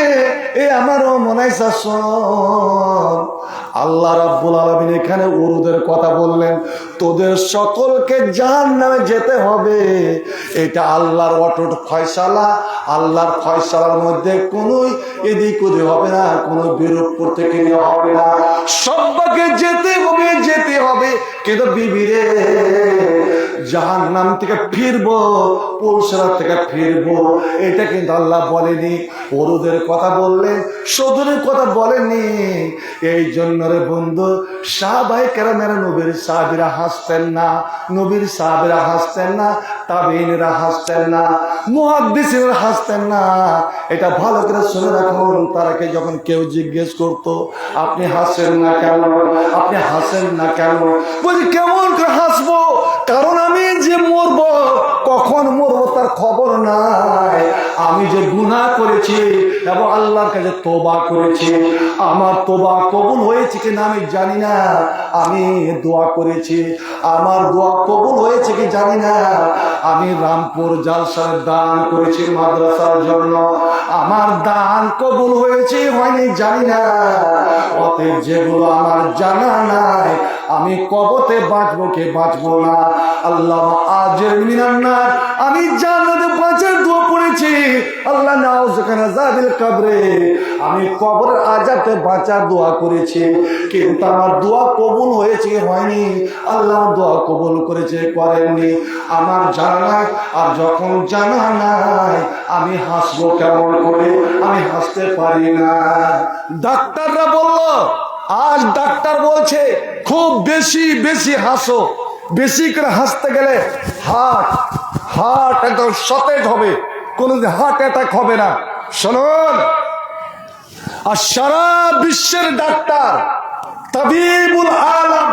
এ আমারও মনে হয় শোন, আল্লাহ রাব্বুল আলামিন এখানে উরুদের কথা বললেন, তোদের সকলকে জাহান্নামে যেতে হবে, এটা আল্লাহর অটুট ফয়সালা। আল্লাহর ফয়সালার মধ্যে কোনো এদিক ওদিক হবে না, কোনো বিরূপ করতে গেলে হবে না, সবাইকে যেতে হবে, যেতে হবে। কিন্তু বিবিরে জাহান্নাম থেকে ফিরবো, পুরুষরা থেকে ফিরবো, এটা কিন্তু আল্লাহ বলেনি। ওরুদের কথা বললেন, সদরের কথা বলেননি। এই জন্য রে বন্ধু, সাহাবায়ে কেরামেরা নবীর সাহাবীরা হাসতেন না, নবীর সাহাবীরা হাসতেন না, তাবেঈনরা হাসতেন না, মুহাদ্দিসিনরা হাসতেন না। এটা ভালো করে শুনে রাখুন। তারাকে যখন কেউ জিজ্ঞেস করতো, আপনি হাসেন না কেন, আপনি হাসেন না কেন, বলি কেমন করে হাসবো, কারণ আমি যে মরবো, কখন মরবো তার খবর নাই। আমি যে গুনাহ করেছি এবং আল্লাহর কাছে তওবা করেছি, আমার তওবা কবুল হয়েছে কিনা আমি জানি না। আমি দোয়া করেছি, আমার দোয়া কবুল হয়েছে কি জানি না। আমি রামপুর জালসার দান করেছি মাদ্রাসার জন্য, আমার দান কবুল হয়েছে হয়নি জানি না। অতএব যেগুলো আমার জানা নাই, আমি কবতে বাঁচবো কে বাঁচবো না, আল্লাহ আজের মিনান্নার, আমি জান্নাতে বাঁচার দোয়া পড়েছি, আল্লাহ নাউজুকানা যাবিল কবরে, আমি কবরের আযাবতে বাঁচার দোয়া করেছি। কিন্তু আমার দোয়া কবুল হয়েছে হয়নি, আল্লাহ দোয়া কবুল করেছে করেননি, আমার জানা নাই। আর যখন জানা নাই, আমি হাসবো কেমন করে, আমি হাসতে পারি না। ডাক্তাররা বলল, আজ ডাক্তার বলছে খুব বেশি বেশি হাসো, বেশি করে হাসতে গেলে হার্ট একদম সতেজ হবে, কোনদিন হার্ট অ্যাটাক হবে না। শুনুন, আর সারা বিশ্বের ডাক্তার, তাবিবুল আলম,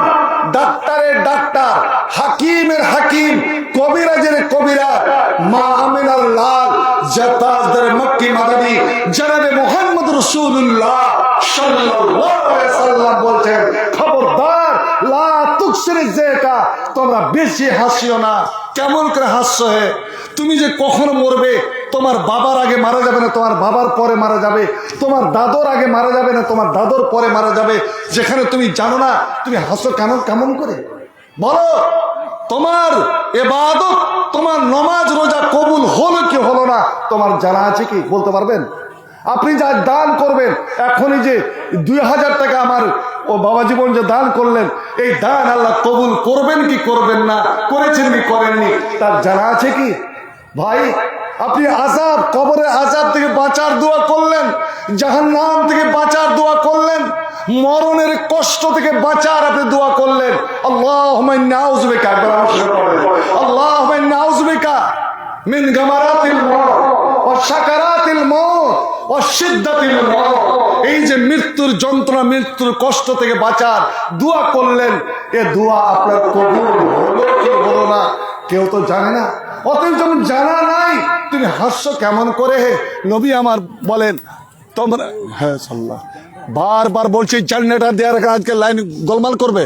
ডাক্তারের ডাক্তার, হাকিমের হাকিম, কবিরাজের কবিরাজ, মা আমিনার লাল জাতাজদার মক্কি মাদানী জনাবে মুহাম্মদ রাসূলুল্লাহ সাল্লাল্লাহু আলাইহি ওয়াসাল্লাম বলছেন, খবরদার লা তুকসিরি যাকা, তোমরা বেশি হাসিও না। কেমন করে হাসছো হে? তুমি যে কখনো মরবে, তোমার বাবার আগে মারা যাবে না, তোমার বাবার পরে মারা যাবে, তোমার দাদর আগে মারা যাবে না, তোমার দাদর পরে মারা যাবে, যেখানে তুমি জানো না, তুমি হাসো কেমন কেমন করে? বলো, তোমার ইবাদত, তোমার নামাজ রোজা কবুল হলো কি হলো না, তোমার জানা আছে কি? বলতে পারবেন? আপনি যা দান করবেন, এখনই যে 2000 টাকা আমার ও বাবা জীবন যে দান করলেন, এই দান আল্লাহ কবুল করবেন কি করবেন না, করেছেন কি করেননি, তার জানা আছে কি? ভাই, আপনি আযাব, কবরের আযাব থেকে বাঁচার দোয়া করলেন, জাহান্নাম থেকে বাঁচার দোয়া করলেন, মরণের কষ্ট থেকে বাঁচার আপনি দোয়া করলেন। আল্লাহুম্মা ইন্নী আউযু বিকা, আল্লাহুম্মা ইন্নী আউযু বিকা মিন গামারাতিল মউত ওয়া সাকারাতিল মউত ওয়া শিদ্দাতিল মউত। এই যে মৃত্যুর যন্ত্রণা, মৃত্যুর কষ্ট থেকে বাঁচার দোয়া করলেন, এ দোয়া আপনার কবুল হলো কি হলো না কেউ তো জানে না। অতএব যখন জানা নাই, তুমি হাস্য কেমন করে? নবী আমার বলেন, তোমরা, হ্যাঁ সাল্লাহ, বারবার বলছি জেনারেটর দেওয়ার আজকে লাইন গোলমাল করবে।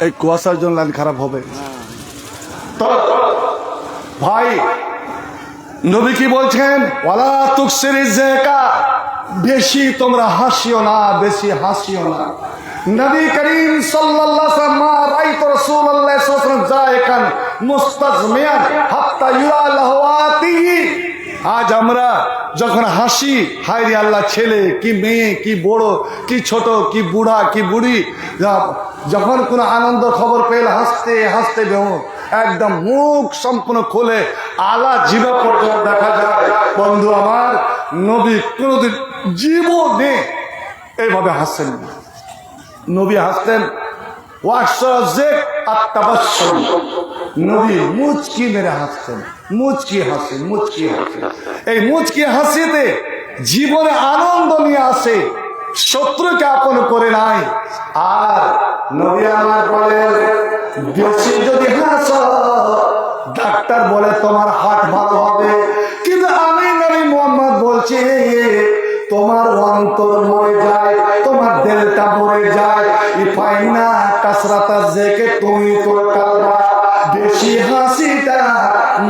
এই কুয়াশার জন্য লাইন খারাপ হবে। তো ভাই, নবী কি বলছেন? ওয়ালা তুকসিরি যাকা, বেশি তোমরা হাসিও না, বেশি হাসিও না। নবী করিম সাল্লাল্লাহু আলাইহি ওয়াসাল্লাম রাআইতু রাসূলুল্লাহ সাল্লাল্লাহু আলাইহি ওয়াসাল্লাম যায়কান মুস্তাজমিয়ান হাত্তা ইউরা লাহওয়াতিহি। আজ আমরা যখন হাসি, হায় রে আল্লাহ, ছেলে কি মেয়ে, কি বড় কি ছোট, কি বুড়া কি বুড়ি, যখন কোনো আনন্দ খবর পেলে হাসতে হাসতে বেহুশ, একদম মুখ সম্পূর্ণ খুলে আলা জিভা পর্যন্ত দেখা যায়। বন্ধু আমার, নবী কোনদিন জীবনে এইভাবে হাসছেন না। নবী হাসতেন ওয়াসরাজিক আত-তাবাসসুম, নবী মুচকি মেরে হাসছেন, মুচকি হাসি, মুচকি হাসি। এই মুচকি হাসিতে জীবনে আনন্দ নিয়ে আসে, শত্রুকে আপন করে নাই। আর নবী আমার বলেন, বেশি যদি হাসো ডাক্তার বলে তোমার হার্ট ভালো হবে, কিন্তু আমি নবী মুহাম্মদ বলছি তোমার অন্তর মরে যায়, তোমার দিলটা মরে যায়। ইফাইনা কাসরাতা জেকে তুমি তো কালবা, বেশি হাসিটা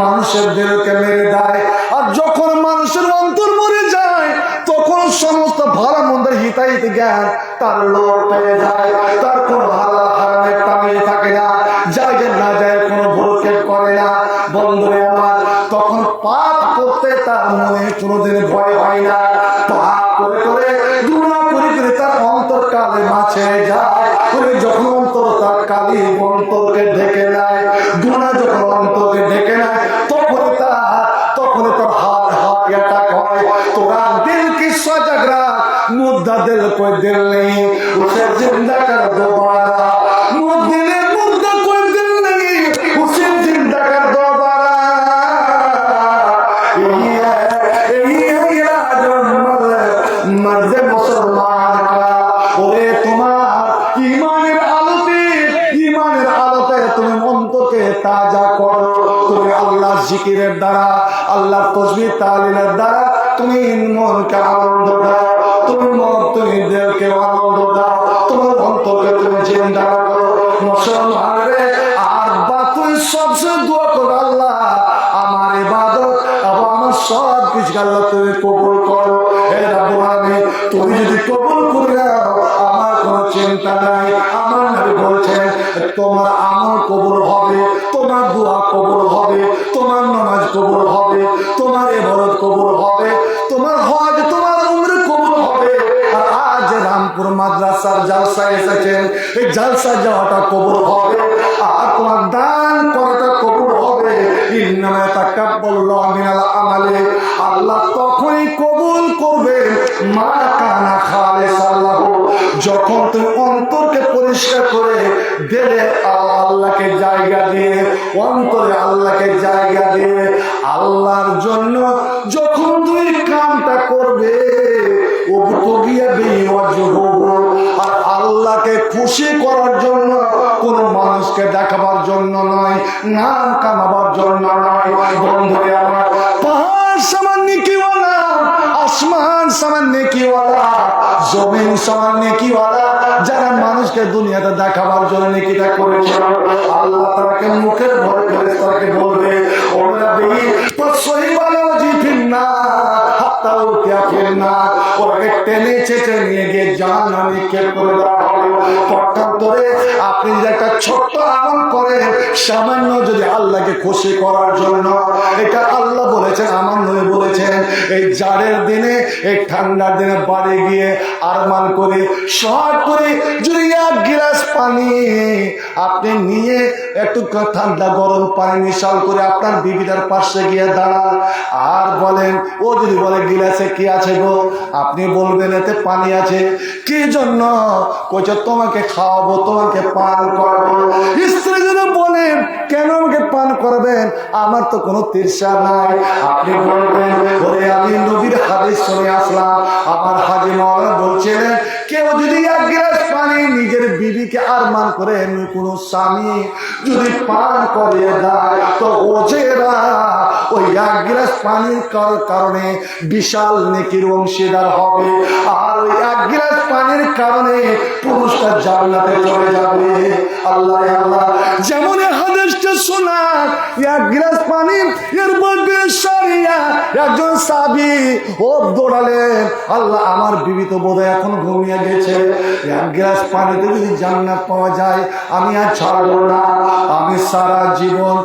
মানুষের দিলকে মেরে দেয়। আর যখন মানুষের অন্তর মরে যায় তখন সমস্ত ভালো মন্দের হিতাহিত জ্ঞান তার লোক পেয়ে যায়, তার কোনো হালাল হারামের তামিল থাকে না, যায় না যায় কোনো ভুলক্ষেপ করে না। বন্ধুরে আমার, তখন পাপ করতে তার মনে কোনোদিন ভয় হয় না। পাপ করে করে গুনাহ করে করে তার অন্তর কালে মাছে যায়। যখন অন্তর তার কালি অন্তরকে ঢেকে নেয়, গুনাহ যখন অন্তরকে ঢেকে নেয়, তখন তার हाथ अटैक হয়। তোরা दिल की सजग रख, मुद्दा दिल कोई दिल नहीं, उसे जिंदा कर दोबारा। मुद्दा कोई दिल नहीं, उसे जिंदा कर दोबारा। यही है इलाज मर्द मुसलमान का। ओरे तुम्हार ईमाনের আলোতে তুমি মনকে তাজা করো। তুমি আল্লাহ জিকিরের দ্বারা, আল্লাহ তাসবিহ তাহলিলের দ্বারা তুমি মনকে আনন্দ দাও, তুমি দিলকে আনন্দ দাও, তোমার অন্তরকে তুমি জিন্দা করো। মুসলমান রে, আর তুই সবচেয়ে দোয়া করো, আল্লাহ আমার ইবাদত এবং আমার সব কিছু আল্লাহ তুমি কবুল করো। হে রাব্বুল আলামিন, তুমি যদি কবুল করে নাও আমার কোনো চিন্তা নাই। আমার নবী বলছেন তোমার আমল কবুল হবে, তোমার দোয়া কবুল হবে, তোমার নামাজ কবুল হবে, তোমার ইবাদত কবুল হবে, তোমার হজ, তোমার উমরা কবুল হবে। আর আজ রামপুর মাদ্রাসার জলসা এসেছেন, এই জলসা যাওয়াটা কবুল হবে, আর তোমার দান করাটা কবুল হবে। ইন্নামা তাকাব্বালুল্লাহু মিনাল আমালি, আল্লাহ তখনই কবুল করবেন মা কানা খালিসান লাহু, যখন তুমি অন্তরকে পরিষ্কার করে দিলে আল্লাহকে জায়গা দিয়ে, অন্তরে আল্লাহকে জায়গা দিয়ে আল্লাহর জন্য যখন তুমি কামটা করবে, আর আল্লাহকে খুশি করার জন্য, কোন মানুষকে দেখাবার জন্য নয়, নাম কামাবার জন্য নয়। বন্ধুরে আমার, পাহাড় সমান নেকিওয়ালা, আসমান সমান নেকিওয়ালা, জমিন সমান নেকিওয়ালা, যারা মানুষকে দুনিয়াতে দেখাবার জন্য নেকিটা করেছে, আল্লাহ তাকে মুখের ভরে করে তাকে বলবে, ওরা দেখি সহি ভালো জিফিন না হাত্তাও ক্যাফির না, ওকে টেনে চেটে নিয়ে গিয়ে জাহান্নামে নিক্ষেপ করে দেওয়া হবে। পক্ষান্তরে আপনি যদি একটা ছোট্ট আমল করেন, সামান্য যদি আল্লাহকে খুশি করার জন্য, এটা আল্লাহ বলেছেন, আমার নবী বলেছেন, এই জাড়ের দিনে, এই ঠান্ডার দিনে বাড়ি গিয়ে আরমান করে শহর করে যদি এক গ্লাস পানি আপনি নিয়ে একটু ঠান্ডা গরম পানি মিশাল করে আপনার বিবিটার পাশে গিয়ে দাঁড়ান, আর বলেন, ও যদি বলে গিলাসে কি আছে গো, আপনি বলবেন এতে পানি আছে। কি জন্য? কইছে তোমাকে খাওয়াবো, তোমাকে পান করবো। স্ত্রী যদি বলেন কেন আমাকে পান করবেন, আমার তো কোনো তৃষ্ণা নাই, আপনি বলবেন, ওরে আমি নবীর হাদিস শুনে আসলাম, আমার হাজী মাওলানা বলছিলেন, কেউ যদি এক গ্লাস পানি নিজের বিবিকে আরমান করে কোনো স্বামী যদি পান করে দেয়, তো ওজেরা ওই এক গ্লাস পানির কারণে বিশাল নেকির অংশীদার হবে, আর ওই এক গ্লাস পানির কারণে পুরুষটা জান্নাতে চলে যাবে। আল্লাহ আল্লাহ, যেমন হাদিসটা শোনা, এক গ্লাস পানি এর মধ্যে সারিয়া একজন সাহাবী ও দৌড়ালেন, আল্লাহ আমার বিবি তো বোধহয় এখন ঘুমিয়ে গেছে, এক গ্লাস পানিতে যদি জান্নাত পাওয়া যায় আমি আর ছাড়বো না। আমি সারা জীবন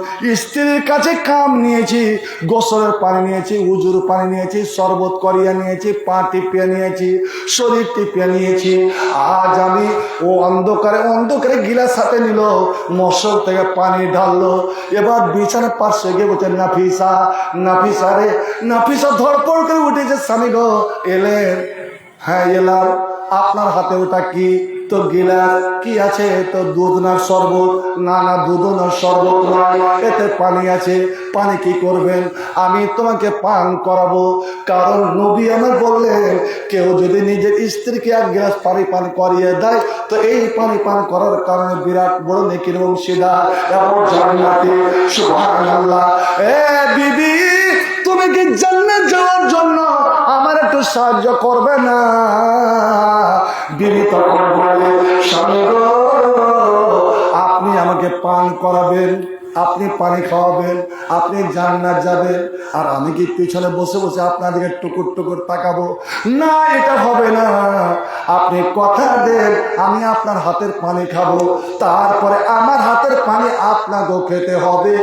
স্ত্রীর কাছে কাম নিয়েছি, গোসলের পানি নিয়েছি, উজুর পানি নিয়েছি, শরবত করিয়া নিয়েছি, পা টিপিয়া নিয়েছি, শরীর টিপিয়া নিয়েছি, আজ আমি ও অন্ধকারে গিলাস হাতে নিল, মশল থেকে পানি ঢাললো, এবার বিছানার পাশে গিয়ে বলছে, নাফিসা রে, নাফিসা ধরপড় করে উঠেছে, স্বামী গো এলেন? হ্যাঁ এলাম। আপনার হাতে ওটা কি? তো গিলাস কি আছে, তো দুধ না শরবত? না না, দুধ না শরবত নয়, এতে পানি আছে। পানি কি করবেন? আমি তোমাকে পান করাবো। কারণ নবী আমার বললেন, কেউ যদি নিজের স্ত্রীকে এক গ্লাস পানি পান করিয়ে দেয়, তো এই পানি পান করার কারণে বিরাট বড় নেকির অংশীদার এবং জান্নাতে। সুবহানাল্লাহ। এ বিবি, তুমি কি জান্নাত যাওয়ার জন্য আমার একটু সাহায্য করবে না? বিবি তখন বলে, স্বামী গো, আপনি আমাকে পান করাবেন, আপনি পানি খাওয়াবেন, আপনি জান্নাত যাবেন, আর আমি কি পিছনে বসে বসে আপনাদেরকে টুকুর টুকুর তাকাবো? না, এটা হবে না। আপনি কথা দেন, আমি আপনার হাতের পানি খাবো, তারপরে আমার হাতের পানি আপনাকেও খেতে হবে,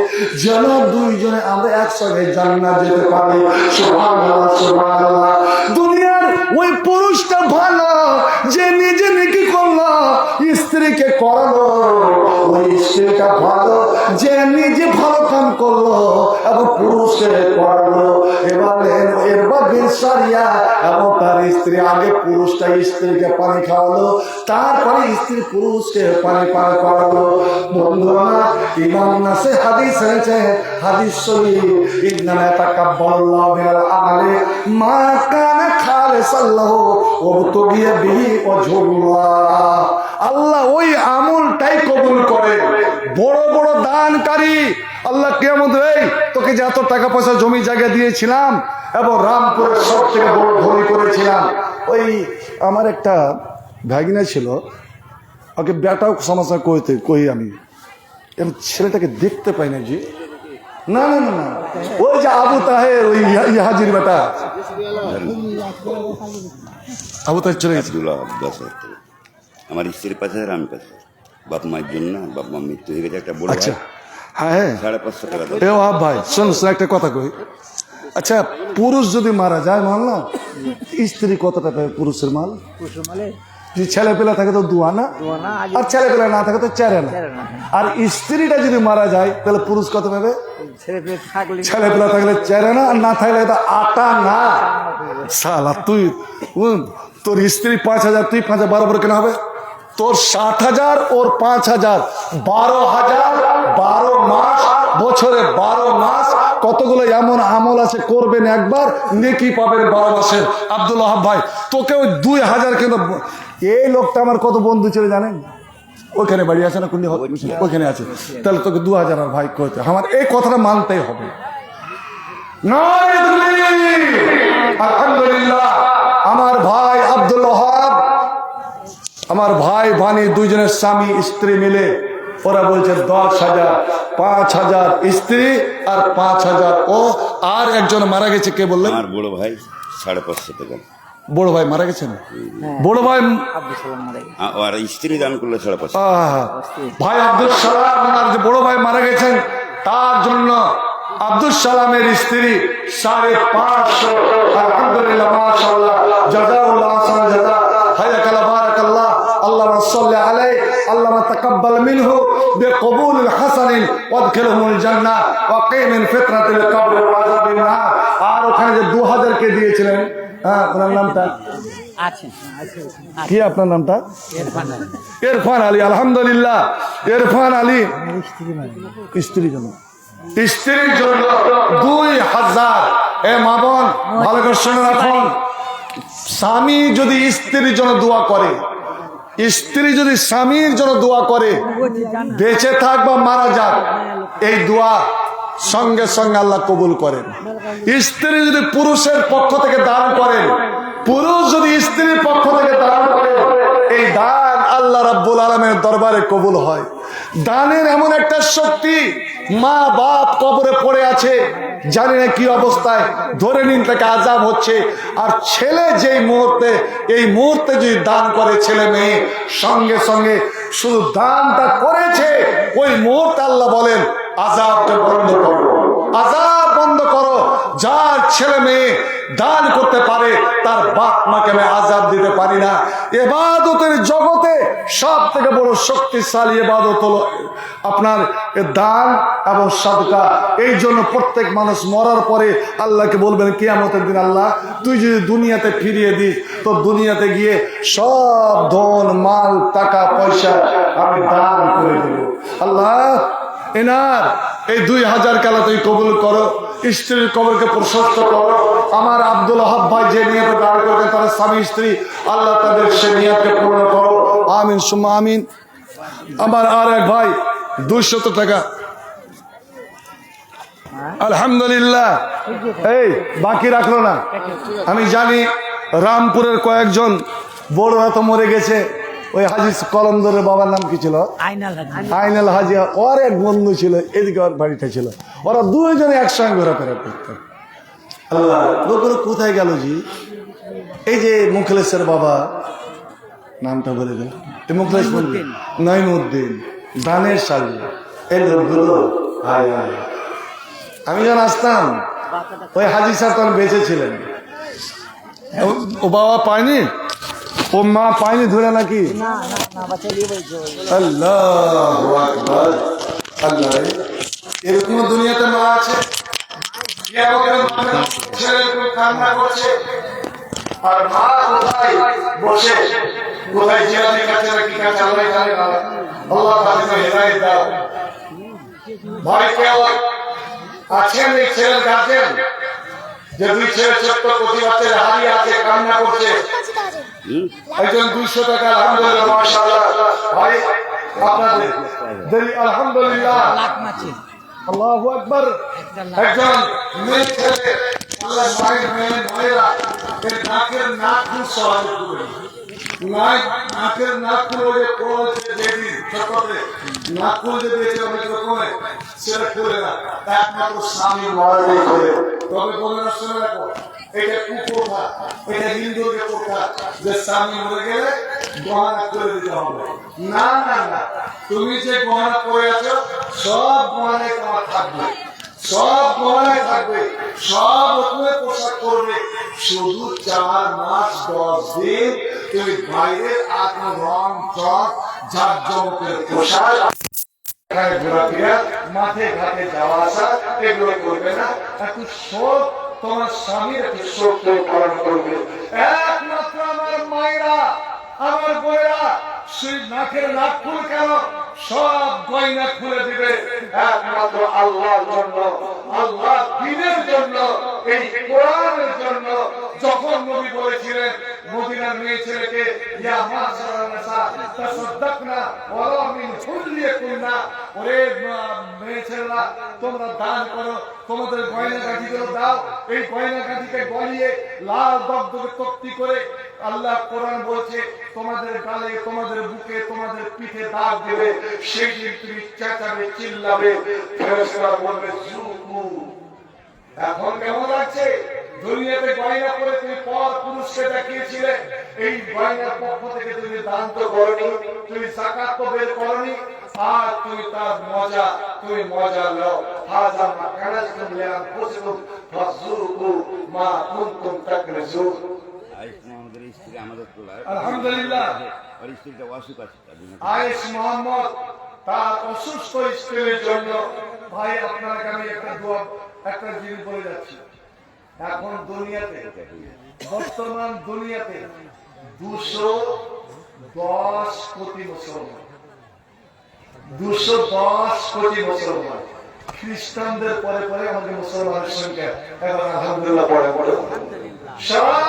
যেন দুইজনে আমরা একসঙ্গে জান্নাত যেতে পারি। সুবহানাল্লাহ, সুবহানাল্লাহ। দুনিয়ার ওই পুরুষটা ভালো যে নিজে নাকি করলো, স্ত্রীকে করালো। ওই স্ত্রীটা ভালো যে নিজে ভালো কাম করলো এবং পুরুষকে করালো। এবার বেশারিয়া এবং তার স্ত্রী, আগে পুরুষটা স্ত্রীকে পানি খাওয়ালো, তারপরে স্ত্রী পুরুষকে পানি পান করালো। বন্ধুরা, ইমাম নাসে হাদিস হয়েছে, হাদিস শরীফ, ইন্নামা তাকাব্বালাল্লাহু মিনাল আমালি মা কানা খালিসাল্লাহু ওয়া তুবিয়া বিহি ওয়াজহুল্লাহ। আল্লাহ ওই আমলটাই কবুল করে। বড় বড় দানকারী আল্লাহ কিয়ামত, এই তোকে যে এত টাকা পয়সা জমি জায়গা দিয়েছিলাম এবং রামপুরের সব থেকে বড় ধনী করেছিলাম, ওই আমার একটা ভাগিনা ছিল, ওকে বেটাও সমস্যা কই আমি এরকম ছেলেটাকে দেখতে পাই না। জি না না না না, ওই যে আবু তাহের, ওই হাজির বেটা আবু তাহের চলে গেছে। আমার স্ত্রীর পাশে আর আমি পাশে, বাপ মায়ের জন্য, বাপ মা মৃত্যু হয়ে গেছে, একটা বড় আচ্ছা, হ্যাঁ, 550 টাকা দেয়। এ ভাই শোন, একটা কথা কই। আচ্ছা, পুরুষ যদি মারা যায়, মানলাম, স্ত্রী কতটা পাবে পুরুষের মাল? কুসুমালে যদি ছেলে পেলে থাকে তো দুয়ানা, দোয়ানা আজ আর ছেলে পেলে না থাকে তো চারানা। চারানা। আর স্ত্রীটা যদি মারা যায়, তাহলে পুরুষ কত পাবে? ছেলে পেলে থাকলে ছেলে পেলে থাকলে চারানা, আর না থাকলে তো আটা না। শালা তুই, তোর স্ত্রী 5,000, তুই 5,000, 12 কেন হবে? তোর 60,000, ওর 5,000, 12,000, 12 মাস, বছরে 12 মাস। কতগুলো এমন আমল আছে, করবেন একবার, নেকি পাবেন 12 মাসের। আব্দুল ওয়াহাব ভাই, তোকে ওই 2,000 কেন? এই লোকটা আমার কত বন্ধু ছিল জানেন? ওইখানে বাড়ি আছে না, কোন ওইখানে আছে। তাহলে তোকে 2,000 আর ভাই করতে, আমার এই কথাটা মানতেই হবে। আলহামদুলিল্লাহ, আমার ভাই আব্দুল ওয়াহাব, আমার ভাই ভানি, দুইজনের স্বামী স্ত্রী মিলে ওরা বলছে 10,000, 5,000 স্ত্রী আর 5,000 ও। আর একজন মারা গেছে, কে বললেন? আমার বড় ভাই 550 টাকা। বড় ভাই মারা গেছেন? বড় ভাই, আব্দুল সালাম মারা গেছে। আর স্ত্রী দান করলে 550। ভাই আব্দুল সালাম, ওনার যে বড় ভাই মারা গেছেন, তার জন্য আব্দুল সালামের স্ত্রী 550। আলহামদুলিল্লাহ, মাশাআল্লাহ, জাযাকাল্লাহু আহসান জাযা, হায়াকাল্লাহ, বারাকাল্লাহ, আল্লাহুম্মা সাল্লি আলাইহি, আল্লাহুম্মা তাকাব্বাল মিনহু বিকবুলিল হাসানিন ওয়াদখিলহুমুল জান্নাহ ওয়া কি মিন ফিতনাতিল কবর ওয়া আযাবিন নার। আর ওখানে যে 2,000 কে দিয়েছিলেন, হ্যাঁ, ওনার নামটা আছে কি? আপনার নামটা? ইরফান আলী। ইরফান আলী। আলহামদুলিল্লাহ, ইরফান আলী স্ত্রীর জন্য, স্ত্রীর জন্য 2,000। এ মা বোন, ভালো করে শুনে রাখুন, স্বামী যদি স্ত্রীর জন্য দোয়া করে, স্ত্রী যদি স্বামীর জন্য দোয়া করে, বেঁচে থাক বা মারা যাক, এই দোয়া সঙ্গে সঙ্গে আল্লাহ কবুল করেন। স্ত্রী যদি পুরুষের পক্ষ থেকে দান করেন, পুরুষ যদি স্ত্রীর পক্ষ থেকে দান করে, এই দান আল্লাহ রাব্বুল আলামিনের দরবারে কবুল হয়। দানের এমন একটা শক্তি, মা বাপ কবরে পড়ে আছে, জানি না কি অবস্থায়, ধরে নিন তাকে আযাব হচ্ছে, আর ছেলে যেই মুহূর্তে, এই মুহূর্তে যদি দান করে ছেলে মেয়ে, সঙ্গে সঙ্গে শুধু দানটা করেছে, ওই মুহূর্তে আল্লাহ বলেন আযাবটা বন্ধ করো, আযাব বন্ধ করো। যার ছেলে মেয়ে দান করতে পারে, তার বাপ মাকে আমি আযাব দিতে পারি না। ইবাদতের জগতে সব থেকে বড় শক্তিশালী ইবাদত হলো আপনার দান এবং সাদকা। এই জন্য প্রত্যেক মানুষ মরার পরে আল্লাহকে বলবেন কিয়ামতের দিন, আল্লাহ তুই যদি দুনিয়াতে ফিরিয়ে দিস তো দুনিয়াতে গিয়ে সব ধন মাল টাকা পয়সা আমি দান করে দেব। আল্লাহ এনার এই 2000 কালা তুই কবুল করো, স্ত্রীর কবরকে প্রশস্ত করো। আমার আব্দুল ওয়াহাব ভাই যে নিয়তে দান করবে তার স্বামী স্ত্রী, আল্লাহ তাদের সে নিয়তকে পূর্ণ করো, আমিন সুম্মা আমিন। আমার আর এক ভাই 200 টাকা, আলহামদুলিল্লাহ। এই বাকি রাখলো না, আমি জানি রামপুরের কয়েকজন বড় এত মরে গেছে। ওই হাজি কলমদরের বাবার নাম কি ছিল? আইনাল হাজি। আইনাল হাজি, ওর এক বন্ধু ছিল, এদিকে ওর বাড়িটা ছিল, ওরা দুইজনে একসঙ্গে ঘোরাফেরা করতেন। আল্লাহ লোকগুলো কোথায় গেল জি? এই যে মুখলেসের বাবা, নামটা বলে দিল, এই মুখলেস নঈমউদ্দিন দানের সাল, এই লোকগুলো হায় হায়। আমি যখন আসতাম ওই হাজি সাহেব তখন বেঁচে ছিলেন, ও বাবা পায়নি, ও মা পায়নি ধরে নাকি? আল্লাহু আকবার। আল্লাহ এরকম দুনিয়াতে মা আছে, কান্না করছে, আর মা কোথায় বসে, কোথায় জিয়াদের কাছে কি কাছে আল্লাহ জানে। আল্লাহ তাআলা হেদায়েত দাও। ভাই কেউ আছেন এই ছেলের গার্জেন যে দুই ছেলে ছোট্ট প্রতিবাদে হারিয়ে আছে, কান্না করছে? একজন 200 টাকা, আলহামদুলিল্লাহ মাশাআল্লাহ। ভাই আপনাদের দেরি, আলহামদুলিল্লাহ, আল্লাহু আকবার। একজন মেয়ে ছেলে, আল্লাহ মায়ের মেয়েরা এর নাকের নাক খুব সহজ করে, নাকের নাক খুলে পড়েছে যেদিন ছোটতে নাক খুলে দিয়েছে অনেক রকমের, সেটা খুলে না, একমাত্র স্বামী মারা নেই করে। তবে বলে না, শুনে রাখো, এটা কুপ্রথা, এটা হিন্দুদের প্রথা যে স্বামী মরে গেলে গহনা করে দিতে হবে। না না না, তুমি যে গহনা পরে আছো সব গহনায় তোমার থাকবে, সব গহনায় থাকবে, সব রকমের পোশাক করবে, শুধু 4 মাস 10 দিন তুমি বাইরে আপনার রং চক জাঁকজমকের পোশাক, ঘোরাফেরা, মাঠে ঘাটে যাওয়া আসা এগুলো করবে না। একটু শোক, তোমার স্বামীর একটু শোক পালন করবে। একমাত্র আমার মায়েরা, আমার বোনেরা সেই নাকের নাক খুলে কেন সব গয়না খুলে দিবে একমাত্র আল্লাহর জন্য, আল্লাহ দ্বীনের জন্য, এই কোরআনের জন্য। যখন নবী বলেছিলেন মদিনার মেয়ে ছেলেকে, ইয়া মাশাআল্লাহ নিসা তাসাদদাকনা ওয়ালা মিন হুল্লিকুন্না, ওরে মেয়ে ছেলেরা তোমরা দান করো, তোমাদের গয়না গাঁঠিগুলো দাও, এই গয়না গাঁঠিকে গলিয়ে লাল দগদগে তক্তি করে আল্লাহ কোরআন বলছে তোমাদের গালে, তোমাদের বুকে, তোমাদের পিঠে দাগ দেবে, সেই দিন তুমি চেঁচাবে, চিল্লাবে, ফেরেশতারা বলবে জুকু। এখন কেমন লাগছে? দুনিয়াতে গয়না করে তুমি পর পুরুষকে দেখিয়েছিলে, এই গয়নার পক্ষ থেকে তুমি দান তো করনি, তুমি যাকাত তো বের করনি, আর তুমি তার মজা, তুমি মজা নাও। হাযা মা কানাতুম লিআনফুসিকুম ফাযুকু মা কুনতুম তাকরিজুন। আমাদের স্ত্রী আমাদের তোলায়, আলহামদুলিল্লাহ, ওর স্ত্রীটা অসুখ আছে, আয়েশ মোহাম্মদ তার অসুস্থ স্ত্রীর জন্য। ভাই আপনাকে আমি একটা দোয়া, একটা জিনিস বলে যাচ্ছি। এখন দুনিয়াতে, বর্তমান দুনিয়াতে 210 কোটি মুসলমান, 210 কোটি মুসলমান। খ্রিস্টানদের পরে পরে আমাদের মুসলমানের সংখ্যা এখন আলহামদুলিল্লাহ পরে পরে সারা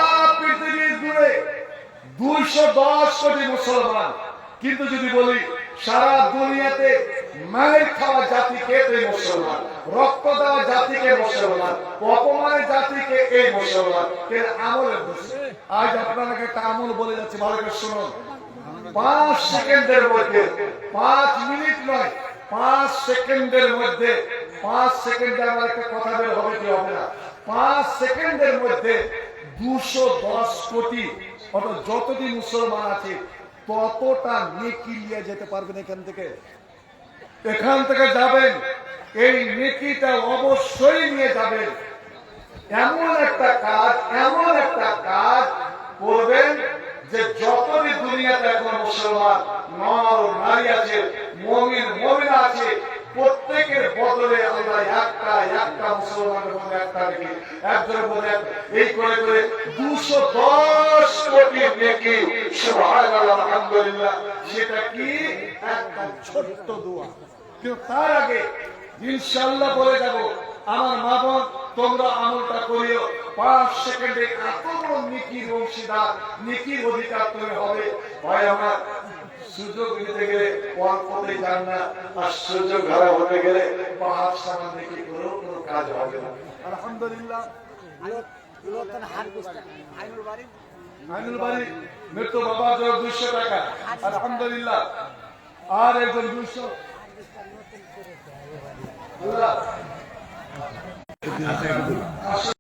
পৃথিবী জুড়ে 210 কোটি মুসলমান। কিন্তু যদি বলি সারা দুনিয়াতে মায়ের খাওয়া জাতিকে এই মুসলমান, রক্ত দেওয়া জাতিকে মুসলমান, অপমানের জাতিকে এই মুসলমান। এর আমলের দোষ। আজ আপনাকে একটা আমল বলে যাচ্ছে, ভালো করে শুনুন। 5 সেকেন্ডের মধ্যে, 5 মিনিট নয়, 5 সেকেন্ডের মধ্যে, 5 সেকেন্ডে আমার একটা কথা বের হবে কি হবে না, 5 সেকেন্ডের মধ্যে 210 কোটি, অর্থাৎ যতদিন মুসলমান আছে ততটা নেকি নিয়ে যেতে পারবেন। এখান থেকে যাবেন, এই নেকিটা অবশ্যই নিয়ে যাবেন। এমন একটা কাজ করবেন যে যতই দুনিয়াতে এখন মুসলমান নর নারী আছে, মুমিনা আছে, প্রত্যেকের বদলে আমরা একটা মুসলমানের বদলে একটা রেখে একজনের বদলে এই করে 210 কোটি নেকি, সুবহানাল্লাহ, আলহামদুলিল্লাহ। সেটা কি একটা ছোট্ট দোয়া। কিন্তু তার আগে ইনশাআল্লাহ বলে যাব, আমার মা বোন তোমরা আমলটা করিও। 5 সেকেন্ডে এত বড় নেকির অংশীদার, নেকির অধিকার তুমি হবে। ভাই আমার সুযোগ নিতে গেলে অল্পতে যান না, আর সুযোগ হারা হতে গেলে পাহাড় সামান নেকি করেও কোনো কাজ হবে না। আলহামদুলিল্লাহ। আইনুল বাড়ি মৃত্যু বাবা 200 টাকা, আলহামদুলিল্লাহ। আর একজন 200। আল্লাহ